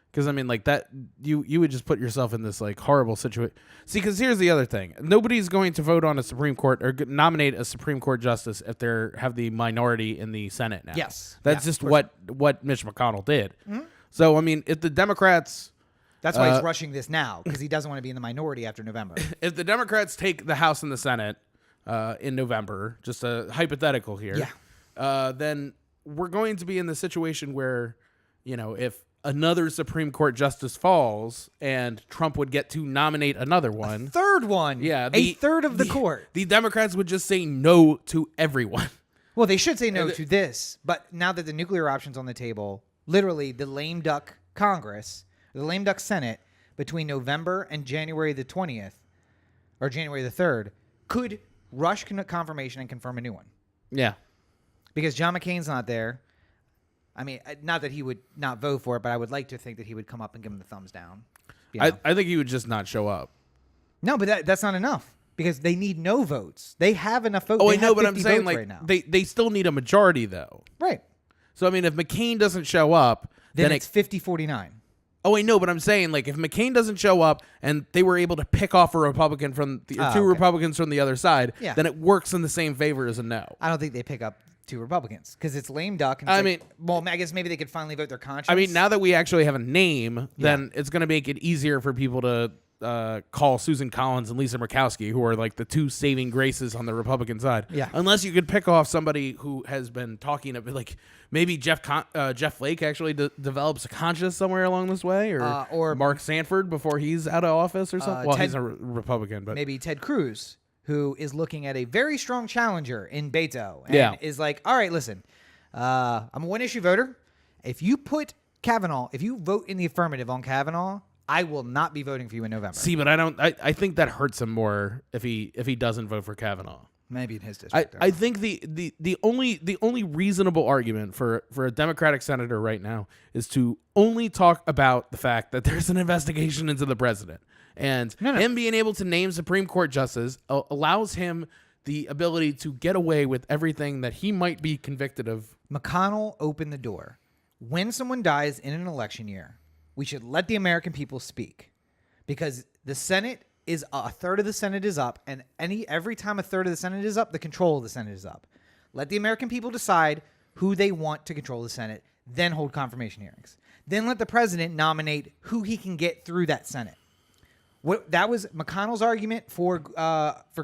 Because I mean, like that, you would just put yourself in this like horrible situation. See, because here's the other thing: nobody's going to vote on a Supreme Court or nominate a Supreme Court justice if they have the minority in the Senate now. Yes, that's just what Mitch McConnell did. Mm-hmm. So I mean, if the Democrats, that's why he's rushing this now, because he doesn't want to be in the minority after November. If the Democrats take the House and the Senate in November, just a hypothetical here, then we're going to be in the situation where, if another Supreme Court justice falls and Trump would get to nominate another one. Third one. Yeah. A third of the court. The Democrats would just say no to everyone. Well, they should say no to this. But now that the nuclear option's on the table, literally the lame duck Congress, the lame duck Senate, between November and January the 20th or January the 3rd could rush confirmation and confirm a new one. Yeah. Because John McCain's not there. I mean, not that he would not vote for it, but I would like to think that he would come up and give him the thumbs down. I think he would just not show up. No, but that's not enough because they need no votes. They have enough votes. Oh, I know, but I'm saying right now. they still need a majority though. Right. So I mean, if McCain doesn't show up, then it's 50-49. Oh, I know, but I'm saying like if McCain doesn't show up and they were able to pick off a Republican from two Republicans from the other side, then it works in the same favor as a no. I don't think they pick up 2 Republicans because it's lame duck. And I guess maybe they could finally vote their conscience. I mean, now that we actually have a name, then it's going to make it easier for people to call Susan Collins and Lisa Murkowski, who are like the 2 saving graces on the Republican side. Yeah. Unless you could pick off somebody who has been talking about, like maybe Jeff Flake actually develops a conscience somewhere along this way, or Mark Sanford before he's out of office or something. Well, he's a Republican, but maybe Ted Cruz, who is looking at a very strong challenger in Beto, and is like, all right, listen, I'm a one-issue voter. If you put Kavanaugh, if you vote in the affirmative on Kavanaugh, I will not be voting for you in November. See, but I think that hurts him more if he doesn't vote for Kavanaugh. Maybe in his district. I think the only reasonable argument for a Democratic senator right now is to only talk about the fact that there's an investigation into the president. And him being able to name Supreme Court justices allows him the ability to get away with everything that he might be convicted of. McConnell opened the door. When someone dies in an election year, we should let the American people speak, because the Senate is a third of the Senate is up, and every time a third of the Senate is up, the control of the Senate is up. Let the American people decide who they want to control the Senate, then hold confirmation hearings. Then let the president nominate who he can get through that Senate. That was McConnell's argument for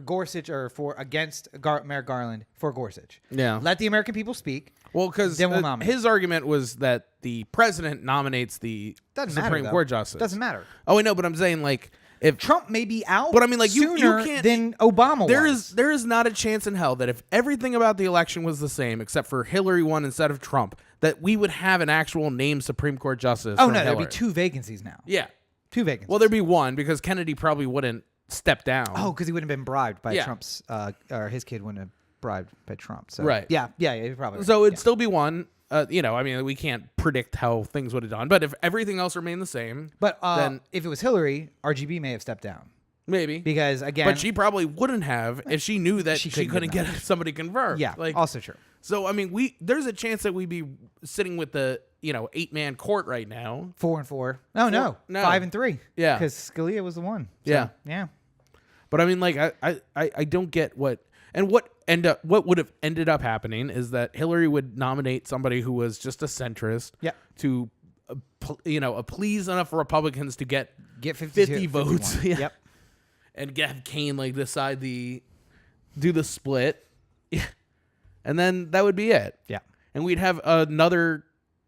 Gorsuch, or against Merrick Garland for Gorsuch. Yeah. Let the American people speak. Well, because his argument was that the president nominates the Supreme Court justice. Doesn't matter. Oh, I know, but I'm saying like if Trump may be out, but I mean like you can't, than Obama was. There is not a chance in hell that if everything about the election was the same except for Hillary won instead of Trump, that we would have an actual named Supreme Court justice. Oh no, there'd be 2 vacancies now. Yeah. 2 vacancies. Well, there'd be 1 because Kennedy probably wouldn't step down. Oh, because he wouldn't have been bribed by Trump's, or his kid wouldn't have bribed by Trump. So, right. Yeah, probably. So it'd still be 1. I mean, we can't predict how things would have done, but if everything else remained the same, but then if it was Hillary, RGB may have stepped down. Maybe because again, but she probably wouldn't have if she knew that she couldn't get somebody confirmed. Yeah, also true. So I mean, there's a chance that we'd be sitting with the 8-man court right now. 4-4. No, 5-3. Yeah, because Scalia was the one. So, yeah. But I mean, like I don't get what would have ended up happening is that Hillary would nominate somebody who was just a centrist. Yeah. To please enough Republicans to get 50 votes. Yeah. Yep. And have Kane do the split. Yeah. And then that would be it. Yeah. And we'd have another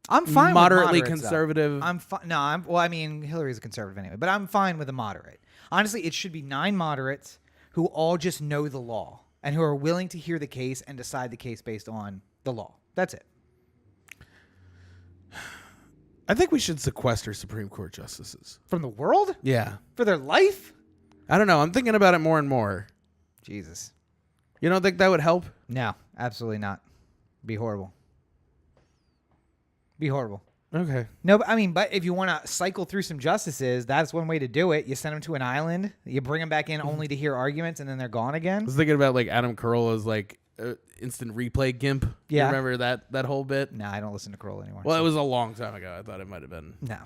I'm fine moderately with conservative. I'm fine. No, well, I mean, Hillary's a conservative anyway, but I'm fine with a moderate. Honestly, it should be 9 moderates who all just know the law and who are willing to hear the case and decide the case based on the law. That's it. I think we should sequester Supreme Court justices. From the world? Yeah. For their life? I don't know. I'm thinking about it more and more. Jesus. You don't think that would help? No, absolutely not. Be horrible. Be horrible. Okay. No, but I mean, but if you want to cycle through some justices, that's one way to do it. You send them to an island, you bring them back in only to hear arguments, and then they're gone again. I was thinking about like Adam Carolla's like instant replay gimp. Yeah. You remember that whole bit? No, I don't listen to Kroll anymore. Well, it was a long time ago. I thought it might have been. No.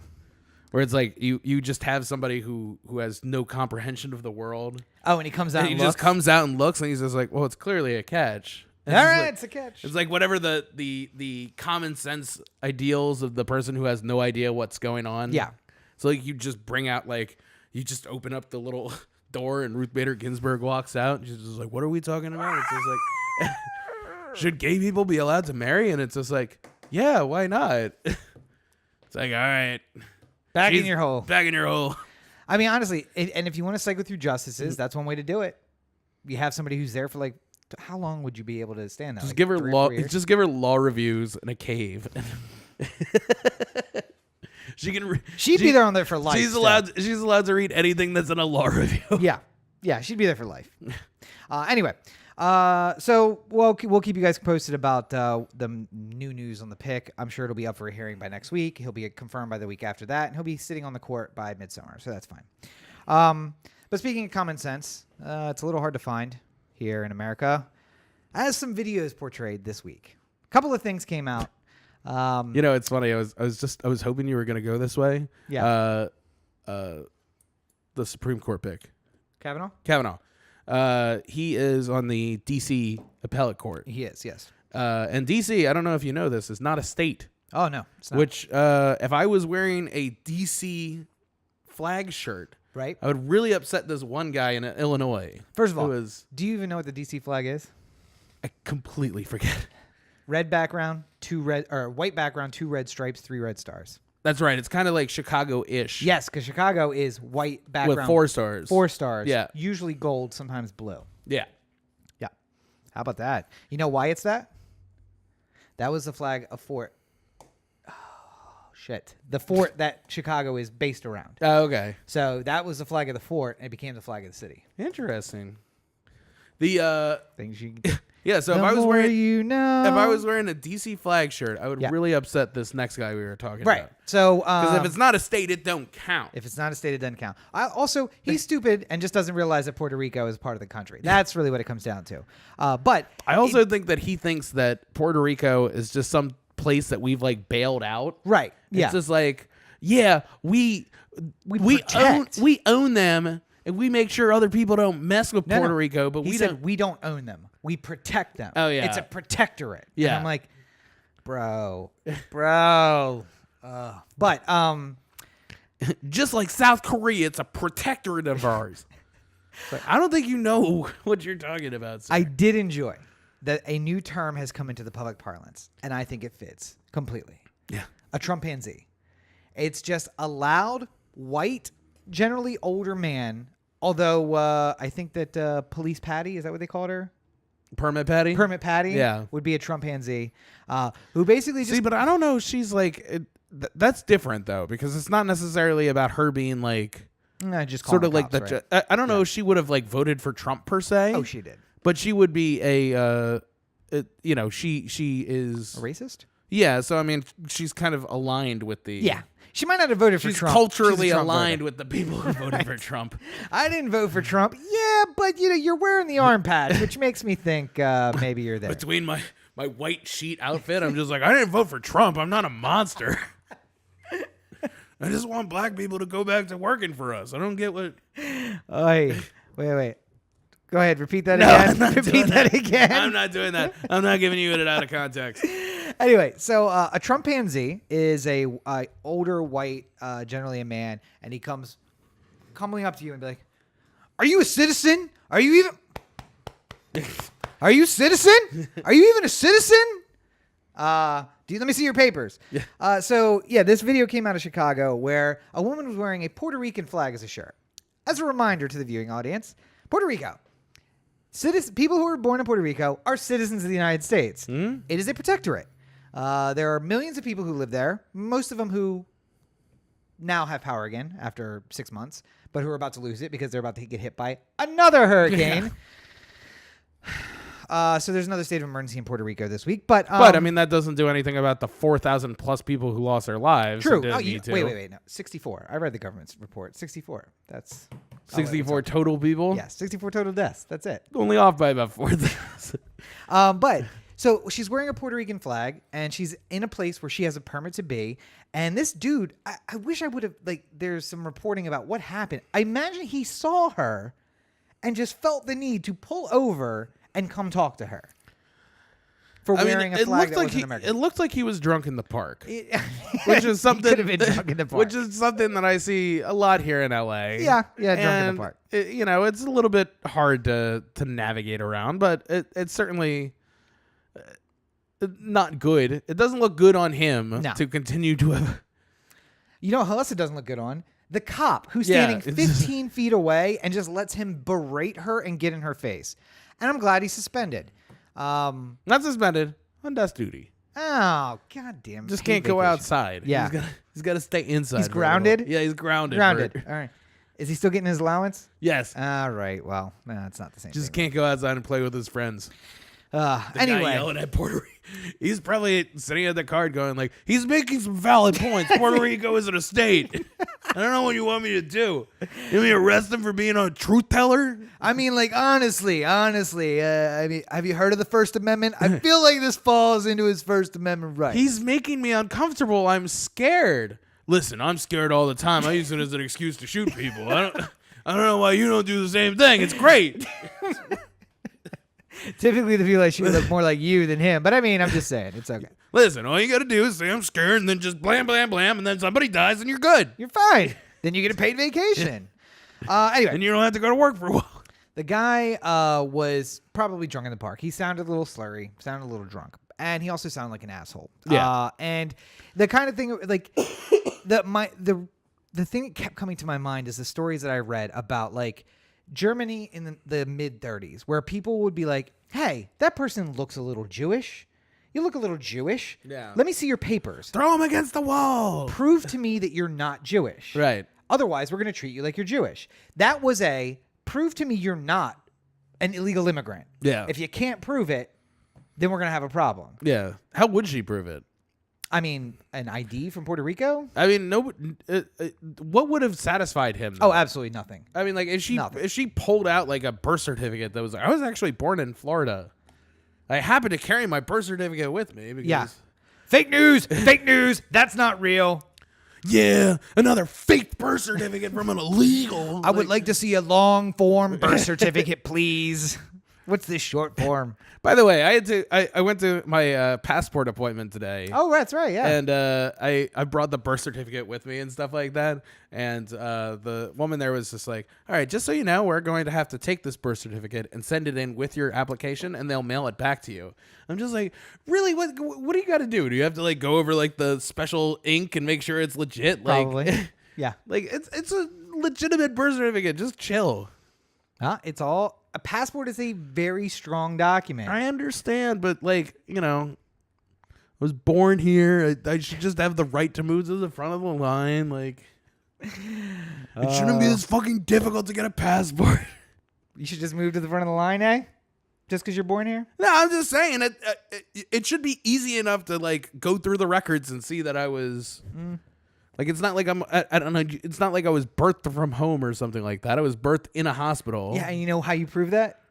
Where it's like you just have somebody who has no comprehension of the world. Oh, and he comes out And he just comes out and looks, and he's just like, well, it's clearly a catch. And All right, like, it's a catch. It's like whatever the common sense ideals of the person who has no idea what's going on. Yeah. So like you just bring out like you just open up the little door and Ruth Bader Ginsburg walks out and she's just like, what are we talking about? It's just like should gay people be allowed to marry? And it's just like, yeah, why not? It's like, all right. Back in your hole. Back in your hole. I mean, honestly, and if you want to cycle through justices, that's one way to do it. You have somebody who's there for like, how long would you be able to stand there? Just like give her 3 or law. 4 years? Just give her law reviews in a cave. She'd be there on there for life. She's allowed to read anything that's in a law review. Yeah, she'd be there for life. Anyway, so we'll keep you guys posted about the new news on the pick. I'm sure it'll be up for a hearing by next week. He'll be confirmed by the week after that, and he'll be sitting on the court by midsummer, so that's fine. But speaking of common sense, it's a little hard to find here in America, as some videos portrayed this week. A couple of things came out. It's funny. I was hoping you were going to go this way. Yeah. The Supreme Court pick. Kavanaugh? He is on the D.C. appellate court. He is, yes. And D.C., I don't know if you know this, is not a state. Oh, no, it's not. Which, if I was wearing a D.C. flag shirt, right, I would really upset this one guy in Illinois. First of all, do you even know what the D.C. flag is? I completely forget. Red background, white background, 2 red stripes, 3 red stars. That's right. It's kind of like Chicago-ish. Yes, because Chicago is white background. With 4 stars. 4 stars. Yeah. Usually gold, sometimes blue. Yeah. Yeah. How about that? You know why it's that? That was the flag of Fort. Oh, shit. The fort that Chicago is based around. Oh, okay. So that was the flag of the fort, and it became the flag of the city. Interesting. The things you... Yeah, so if I was wearing a DC flag shirt, I would really upset this next guy we were talking right. about. So because if it's not a state, it don't count. If it's not a state, it doesn't count. Also, he's stupid and just doesn't realize that Puerto Rico is part of the country. That's really what it comes down to. But I also think that he thinks that Puerto Rico is just some place that we've like bailed out. Right. Yeah. It's just like, yeah, we own them. And we make sure other people don't mess with Puerto Rico, but we don't own them. We protect them. Oh, yeah. It's a protectorate. Yeah. And I'm like, bro. But just like South Korea, it's a protectorate of ours. Like, I don't think you know what you're talking about, sir. I did enjoy that a new term has come into the public parlance, and I think it fits completely. Yeah. A Trump-panzee. It's just a loud, white, generally older man. Although I think that Police Patty, is that what they called her? Permit Patty? Permit Patty, yeah, would be a Trump-panzee, who basically just... See, but I don't know. She's like... that's different, though, because it's not necessarily about her being like... just sort of like cops, the... right? I don't know if she would have like voted for Trump per se. Oh, she did. But she would be a... she is... A racist? Yeah, so I mean, she's kind of aligned with the... Yeah. She might not have voted for She's Trump. Culturally aligned with the people who voted for Trump. I didn't vote for Trump. Yeah, but you're wearing the arm patch, which makes me think maybe you're there. Between my white sheet outfit, I'm just like, I didn't vote for Trump. I'm not a monster. I just want black people to go back to working for us. I don't get what... Wait. Go ahead. Repeat that again. Repeat that again. I'm not doing that. I'm not giving you it out of context. Anyway, so a Trump-panzee is a older white, generally a man, and he comes coming up to you and be like, "Are you a citizen? Are you a citizen? Are you even a citizen? Let me see your papers." Yeah. This video came out of Chicago where a woman was wearing a Puerto Rican flag as a shirt. As a reminder to the viewing audience, Puerto Rico. People who are born in Puerto Rico are citizens of the United States. It is a protectorate. There are millions of people who live there, most of them who now have power again after 6 months, but who are about to lose it because they're about to get hit by another hurricane. So there's another state of emergency in Puerto Rico this week. But I mean, that doesn't do anything about the 4,000 plus people who lost their lives. True. Wait. No, 64. I read the government's report. 64. That's 64 total people? Yeah, 64 total deaths. That's it. Only off by about 4,000. But so she's wearing a Puerto Rican flag, and she's in a place where she has a permit to be. And this dude, I wish I would have, there's some reporting about what happened. I imagine he saw her and just felt the need to pull over and come talk to her for wearing a flag that wasn't American. It looked like he was drunk in the park, which is something. He could have been drunk in the park. Which is something that I see a lot here in LA. Yeah, drunk in the park. It's a little bit hard to navigate around, but it's certainly not good. It doesn't look good on him to continue to have. You know who else it doesn't look good on? The cop who's standing 15 feet away and just lets him berate her and get in her face. And I'm glad he's suspended. Not suspended, on desk duty. Oh, goddamn. Just can't go outside. Yeah. He's got to stay inside. He's grounded? Yeah, he's grounded. All right. Is he still getting his allowance? Yes. All right. Well, no, it's not the same Just thing. can't go outside and play with his friends. Anyway. Guy yelling at Puerto Rico. He's probably sitting at the card going like, he's making some valid points. Puerto Rico isn't a state. I don't know what you want me to do. You want me to arrest him for being a truth teller? I mean, honestly, I mean, have you heard of the First Amendment? I feel like this falls into his First Amendment right. He's making me uncomfortable. I'm scared. Listen, I'm scared all the time. I use it as an excuse to shoot people. I don't know why you don't do the same thing. It's great. Typically, the people I shoot look more like you than him. But I mean, I'm just saying, it's okay. Listen, all you got to do is say I'm scared and then just blam, blam, blam, and then somebody dies and you're good. You're fine. Then you get a paid vacation. Anyway. And you don't have to go to work for a while. The guy was probably drunk in the park. He sounded a little slurry, sounded a little drunk. And he also sounded like an asshole. Yeah. And the kind of thing, the thing that kept coming to my mind is the stories that I read about, Germany in the mid-30s, where people would be like, hey, that person looks a little Jewish. You look a little Jewish. Yeah. Let me see your papers. Throw him against the wall. Prove to me that you're not Jewish. Right. Otherwise, we're going to treat you like you're Jewish. That was prove to me you're not an illegal immigrant. Yeah. If you can't prove it, then we're going to have a problem. Yeah. How would she prove it? I mean, an ID from Puerto Rico? I mean, what would have satisfied him? Though? Oh, absolutely nothing. I mean, if she pulled out a birth certificate that was I was actually born in Florida. I happen to carry my birth certificate with me because Fake news. Fake news. That's not real. Yeah, another fake birth certificate from an illegal. I would like to see a long form birth certificate, please. What's this short form? By the way, I went to my passport appointment today. Oh, that's right, yeah. And I brought the birth certificate with me and stuff like that. And the woman there was just like, all right, just so you know, we're going to have to take this birth certificate and send it in with your application, and they'll mail it back to you. I'm just like, really? What do you got to do? Do you have to go over the special ink and make sure it's legit? Probably. Yeah. It's a legitimate birth certificate. Just chill. It's all. A passport is a very strong document. I understand, but I was born here. I should just have the right to move to the front of the line. It shouldn't be this fucking difficult to get a passport. You should just move to the front of the line, eh? Just because you're born here? No, I'm just saying it should be easy enough to go through the records and see that I was. It's not like I don't know. It's not like I was birthed from home or something like that. I was birthed in a hospital. Yeah, and you know how you prove that?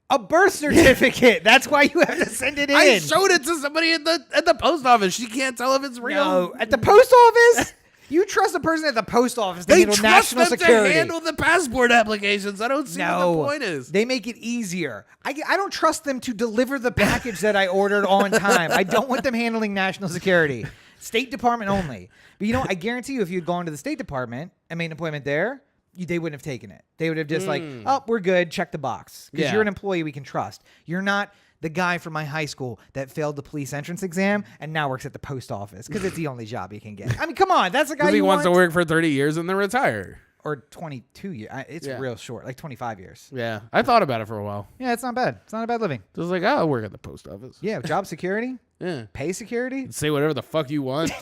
A birth certificate. That's why you have to send it in. I showed it to somebody at the post office. She can't tell if it's real. No, at the post office? You trust a person at the post office to handle national security. To handle the passport applications. I don't see what the point is. They make it easier. I don't trust them to deliver the package that I ordered on time. I don't want them handling national security. State Department only. But I guarantee you if you'd gone to the State Department and made an appointment there, they wouldn't have taken it. They would have just oh, we're good, check the box. Because you're an employee we can trust. You're not the guy from my high school that failed the police entrance exam and now works at the post office because it's the only job he can get. I mean, come on. That's the guy he wants to work for 30 years and then retire. Or 22 years. It's real short, 25 years. Yeah. I thought about it for a while. Yeah, it's not bad. It's not a bad living. Just I'll work at the post office. Yeah, job security. Yeah. Pay security. Say whatever the fuck you want.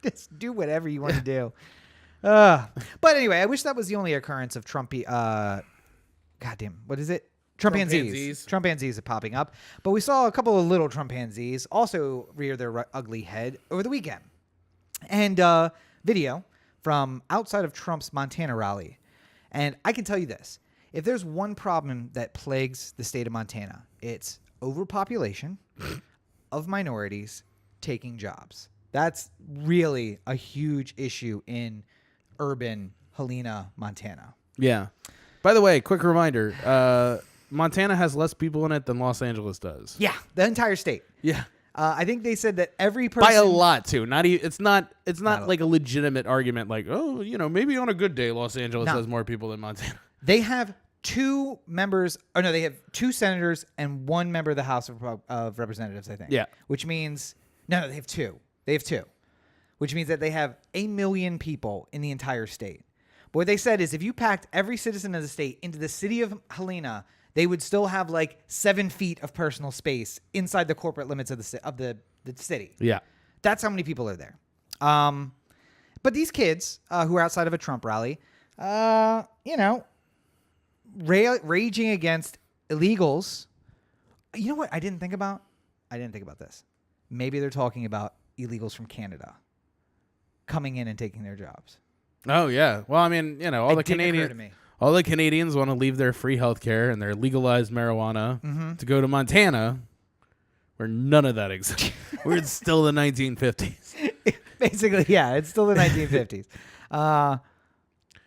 Just do whatever you want to do. But anyway, I wish that was the only occurrence of Trumpy. Goddamn, what is it? Trump-panzees. Trump-panzees are popping up. But we saw a couple of little Trump-panzees also rear their ugly head over the weekend. And video from outside of Trump's Montana rally. And I can tell you this. If there's one problem that plagues the state of Montana, it's overpopulation of minorities taking jobs. That's really a huge issue in urban Helena, Montana. Yeah. By the way, quick reminder, Montana has less people in it than Los Angeles does. Yeah, the entire state. Yeah. I think they said that every person by a lot too. Not even, it's not like a legitimate argument like, oh, maybe on a good day Los Angeles has more people than Montana. They have two senators and one member of the House of Representatives, I think. Yeah. Which means no, they have two. Which means that they have 1 million people in the entire state. But what they said is if you packed every citizen of the state into the city of Helena, they would still have like 7 feet of personal space inside the corporate limits of the city. Yeah. That's how many people are there. But these kids who are outside of a Trump rally, raging against illegals. You know what I didn't think about? I didn't think about this. Maybe they're talking about illegals from Canada coming in and taking their jobs. Oh, yeah. Well, I mean, all the Canadians want to leave their free health care and their legalized marijuana to go to Montana, where none of that exists. We're still the 1950s. Basically, yeah, it's still the 1950s.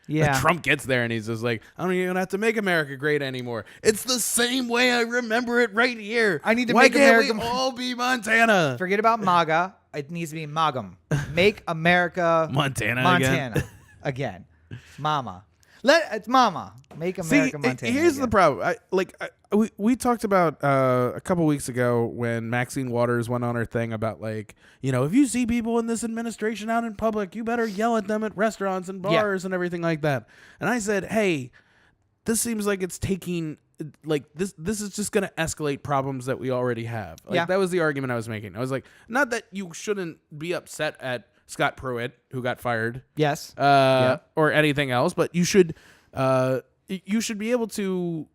Yeah. Trump gets there and he's just like, I don't even have to make America great anymore. It's the same way I remember it right here. I need to Why make America. Can't we all be Montana? Forget about MAGA. It needs to be MAGAM. Make America Montana again. Mama. It's Mama. Make America Montana. Here's again. the problem. We talked about a couple weeks ago when Maxine Waters went on her thing about like, if you see people in this administration out in public, you better yell at them at restaurants and bars and everything like that. And I said, hey, this seems like it's taking like this is just going to escalate problems that we already have. Like that was the argument I was making. I was like, not that you shouldn't be upset at Scott Pruitt, who got fired. Yes. Or anything else, but you should be able to.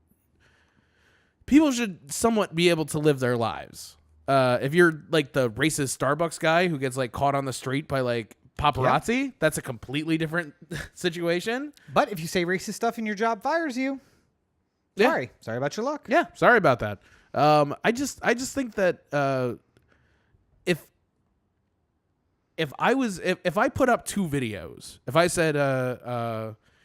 People should somewhat be able to live their lives. If you're like the racist Starbucks guy who gets like caught on the street by like paparazzi, that's a completely different situation. But if you say racist stuff and your job fires you, sorry about your luck. Yeah, sorry about that. I just think that if I put up 2 videos, if I said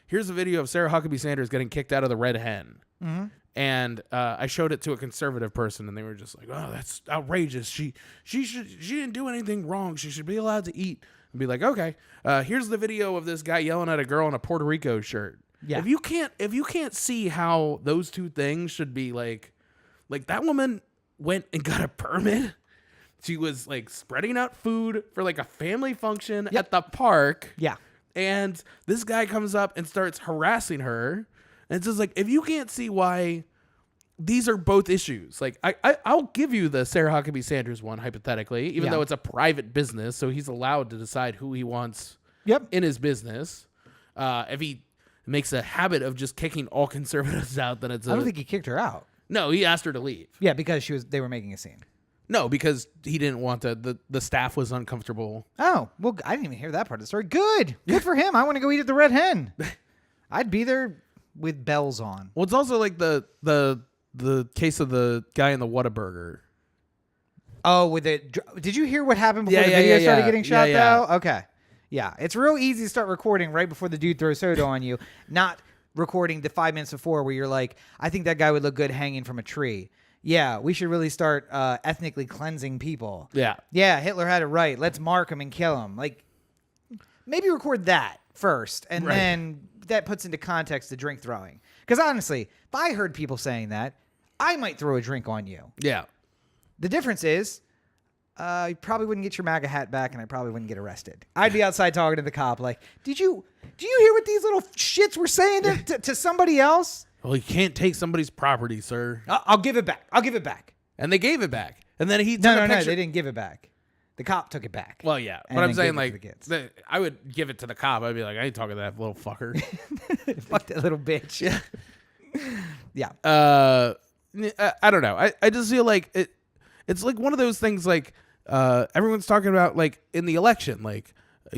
here's a video of Sarah Huckabee Sanders getting kicked out of the Red Hen. Mm-hmm. And I showed it to a conservative person, and they were just like, "Oh, that's outrageous. She didn't do anything wrong. She should be allowed to eat." And be like, "Okay, here's the video of this guy yelling at a girl in a Puerto Rico shirt." Yeah. If you can't see how those two things should be like that woman went and got a permit. She was like spreading out food for like a family function at the park. Yeah. And this guy comes up and starts harassing her. And it's just like, if you can't see why these are both issues, like I'll give you the Sarah Huckabee Sanders one hypothetically, even though it's a private business, so he's allowed to decide who he wants in his business. If he makes a habit of just kicking all conservatives out, then it's I don't think he kicked her out. No, he asked her to leave. Yeah, because they were making a scene. No, because he didn't want the staff was uncomfortable. Oh, well, I didn't even hear that part of the story. Good for him. I want to go eat at the Red Hen. I'd be there with bells on. Well, it's also like the case of the guy in the Whataburger. Oh, did you hear what happened before the video started getting shot though? Okay. Yeah, it's real easy to start recording right before the dude throws soda on you, not recording the 5 minutes before where you're like, I think that guy would look good hanging from a tree. Yeah, we should really start ethnically cleansing people. Yeah. Yeah, Hitler had it right. Let's mark him and kill him. Like, maybe record that first, and then that puts into context the drink throwing. Because honestly, if I heard people saying that, I might throw a drink on you. Yeah. The difference is, you probably wouldn't get your MAGA hat back, and I probably wouldn't get arrested. I'd be outside talking to the cop like, do you hear what these little shits were saying to somebody else? Well, you can't take somebody's property, sir. I'll give it back. I'll give it back. And they gave it back. And then he took No, they didn't give it back. The cop took it back. Well, yeah, and but I'm then saying gave it to like the kids. I would give it to the cop. I'd be like, I ain't talking to that little fucker. Fuck that little bitch. Yeah. Yeah. I don't know. I just feel like it's like one of those things like everyone's talking about like in the election, like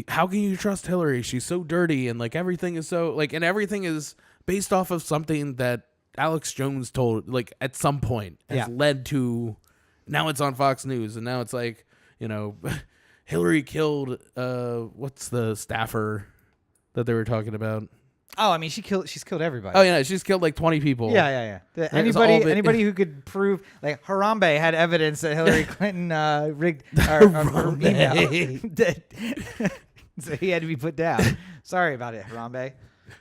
how can you trust Hillary? She's so dirty and like everything is so like and everything is based off of something that Alex Jones told like at some point has led to now it's on Fox News and now it's like, you know, Hillary killed what's the staffer that they were talking about? Oh, I mean, she's killed everybody. Oh yeah, she's killed like 20 people. Yeah. It's Anybody who could prove, like Harambe had evidence that Hillary Clinton rigged her email. So he had to be put down. Sorry about it, Harambe.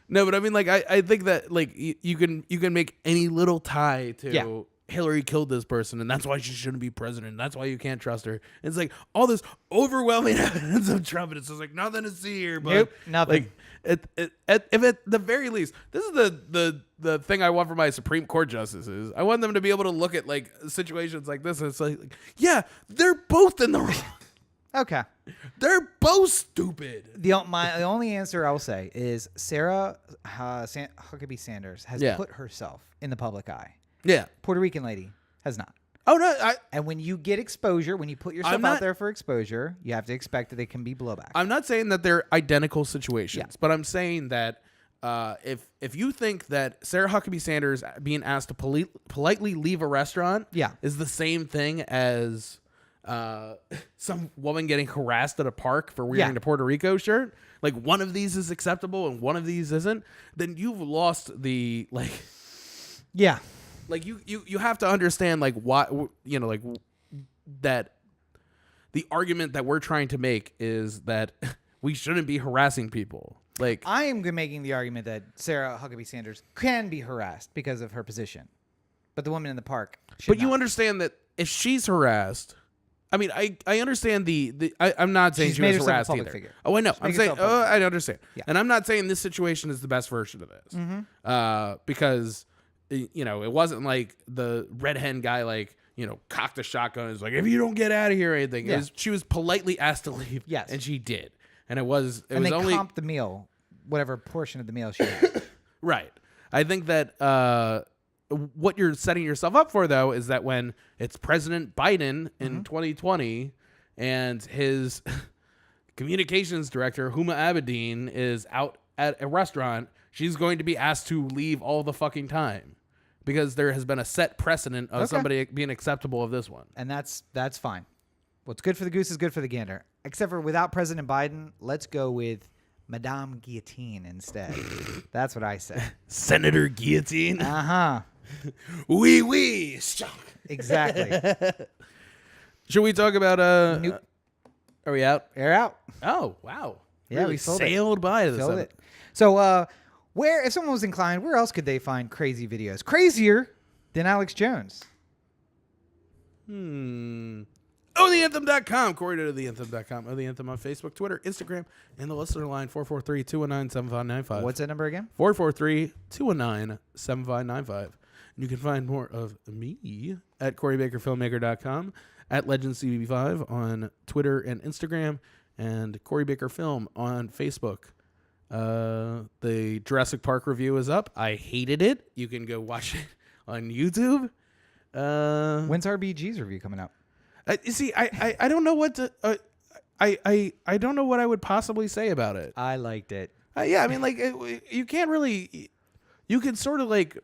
No, but I mean, like, I think that like you can make any little tie to Hillary killed this person, and that's why she shouldn't be president. That's why you can't trust her. It's like all this overwhelming evidence of Trump, and it's just like nothing to see here. But nope, nothing. Like, if at the very least, this is the thing I want for my Supreme Court justices. I want them to be able to look at like situations like this, and it's like yeah, they're both in the wrong. Okay. They're both stupid. The only answer I will say is Sarah Huckabee Sanders has put herself in the public eye. Yeah. Puerto Rican lady has not. Oh, no. And when you get exposure, when you put yourself out there for exposure, you have to expect that it can be blowback. I'm not saying that they're identical situations, but I'm saying that if you think that Sarah Huckabee Sanders being asked to politely leave a restaurant is the same thing as some woman getting harassed at a park for wearing a Puerto Rico shirt, like one of these is acceptable and one of these isn't, then you've lost the like. Yeah. Like you have to understand like why like that the argument that we're trying to make is that we shouldn't be harassing people. Like I am making the argument that Sarah Huckabee Sanders can be harassed because of her position, but the woman in the park. But you understand that if she's harassed, I mean I understand I'm not saying she was harassed either. Figure. Oh I know. I'm saying I understand, and I'm not saying this situation is the best version of this, because. You know, it wasn't like the red hen guy, like, you know, cocked a shotgun and was like, if you don't get out of here or anything. She was politely asked to leave. Yes. And she did. And it was only. comped the meal, whatever portion of the meal she ate. Right. I think that what you're setting yourself up for, though, is that when it's President Biden in 2020 and his communications director, Huma Abedin, is out at a restaurant, she's going to be asked to leave all the fucking time because there has been a set precedent of somebody being acceptable of this one. And that's fine. What's good for the goose is good for the gander. Except for without President Biden, let's go with Madame Guillotine instead. That's what I say. Senator Guillotine? Uh-huh. Oui, oui. Exactly. Should we talk about... Nope. Are we out? We're out. Oh, wow. Yeah, really we sailed by this. Sold it. So, if someone was inclined, where else could they find crazy videos? Crazier than Alex Jones. OTheAnthem.com. Corey to OTheAnthem.com. O The Anthem on Facebook, Twitter, Instagram, and the listener line 443-219-7595. What's that number again? 443-219-7595. And you can find more of me at CoreyBakerFilmmaker.com, at LegendsCB5 on Twitter and Instagram, and Corey Baker Film on Facebook. The Jurassic Park review is up. I hated it. You can go watch it on YouTube. When's RBG's review coming out? You see, I don't know what to. I don't know what I would possibly say about it. I liked it. Yeah, I mean, like you can't really. You can sort of like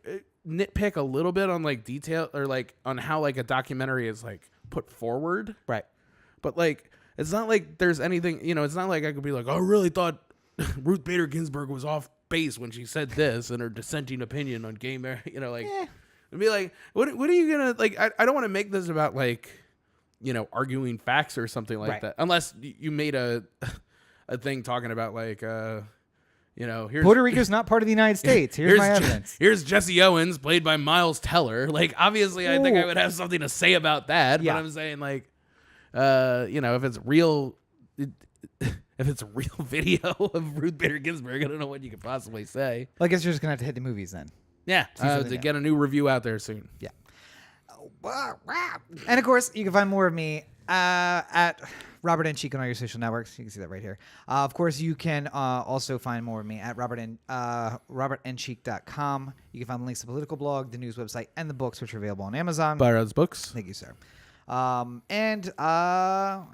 nitpick a little bit on like detail or like on how like a documentary is like put forward, right? But like, it's not like there's anything. You know, it's not like I could be like, I really thought Ruth Bader Ginsburg was off base when she said this in her dissenting opinion on gay marriage. You know, like, and be like, what are you gonna like? I don't want to make this about like, you know, arguing facts or something like that. Unless you made a thing talking about like, you know, here's Puerto Rico's not part of the United States. Here's my evidence. Here's Jesse Owens, played by Miles Teller. Like, obviously, I think I would have something to say about that. Yeah. But I'm saying like, you know, if it's real. If it's a real video of Ruth Bader Ginsburg, I don't know what you could possibly say. Well, I guess you're just gonna have to hit the movies then. Yeah, to get a new review out there soon. Yeah. And of course, you can find more of me at Robert N. Cheek on all your social networks. You can see that right here. Of course, you can also find more of me at robertncheek.com. You can find the links to the political blog, the news website, and the books, which are available on Amazon. Buy Rod's books. Thank you, sir. I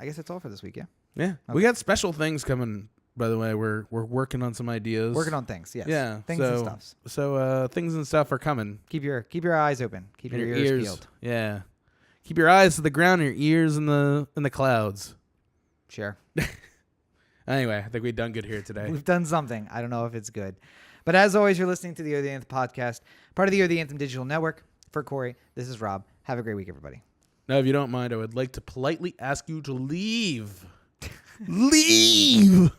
guess that's all for this week, yeah? Yeah. Okay. We got special things coming, by the way. We're working on some ideas. Working on things, yes. Yeah. Things and stuff. So things and stuff are coming. Keep your eyes open. Keep your ears peeled. Yeah. Keep your eyes to the ground and your ears in the clouds. Sure. Anyway, I think we've done good here today. We've done something. I don't know if it's good. But as always, you're listening to the O The Anthem podcast, part of the O The Anthem digital network. For Corey, this is Rob. Have a great week, everybody. Now, if you don't mind, I would like to politely ask you to leave. Leave!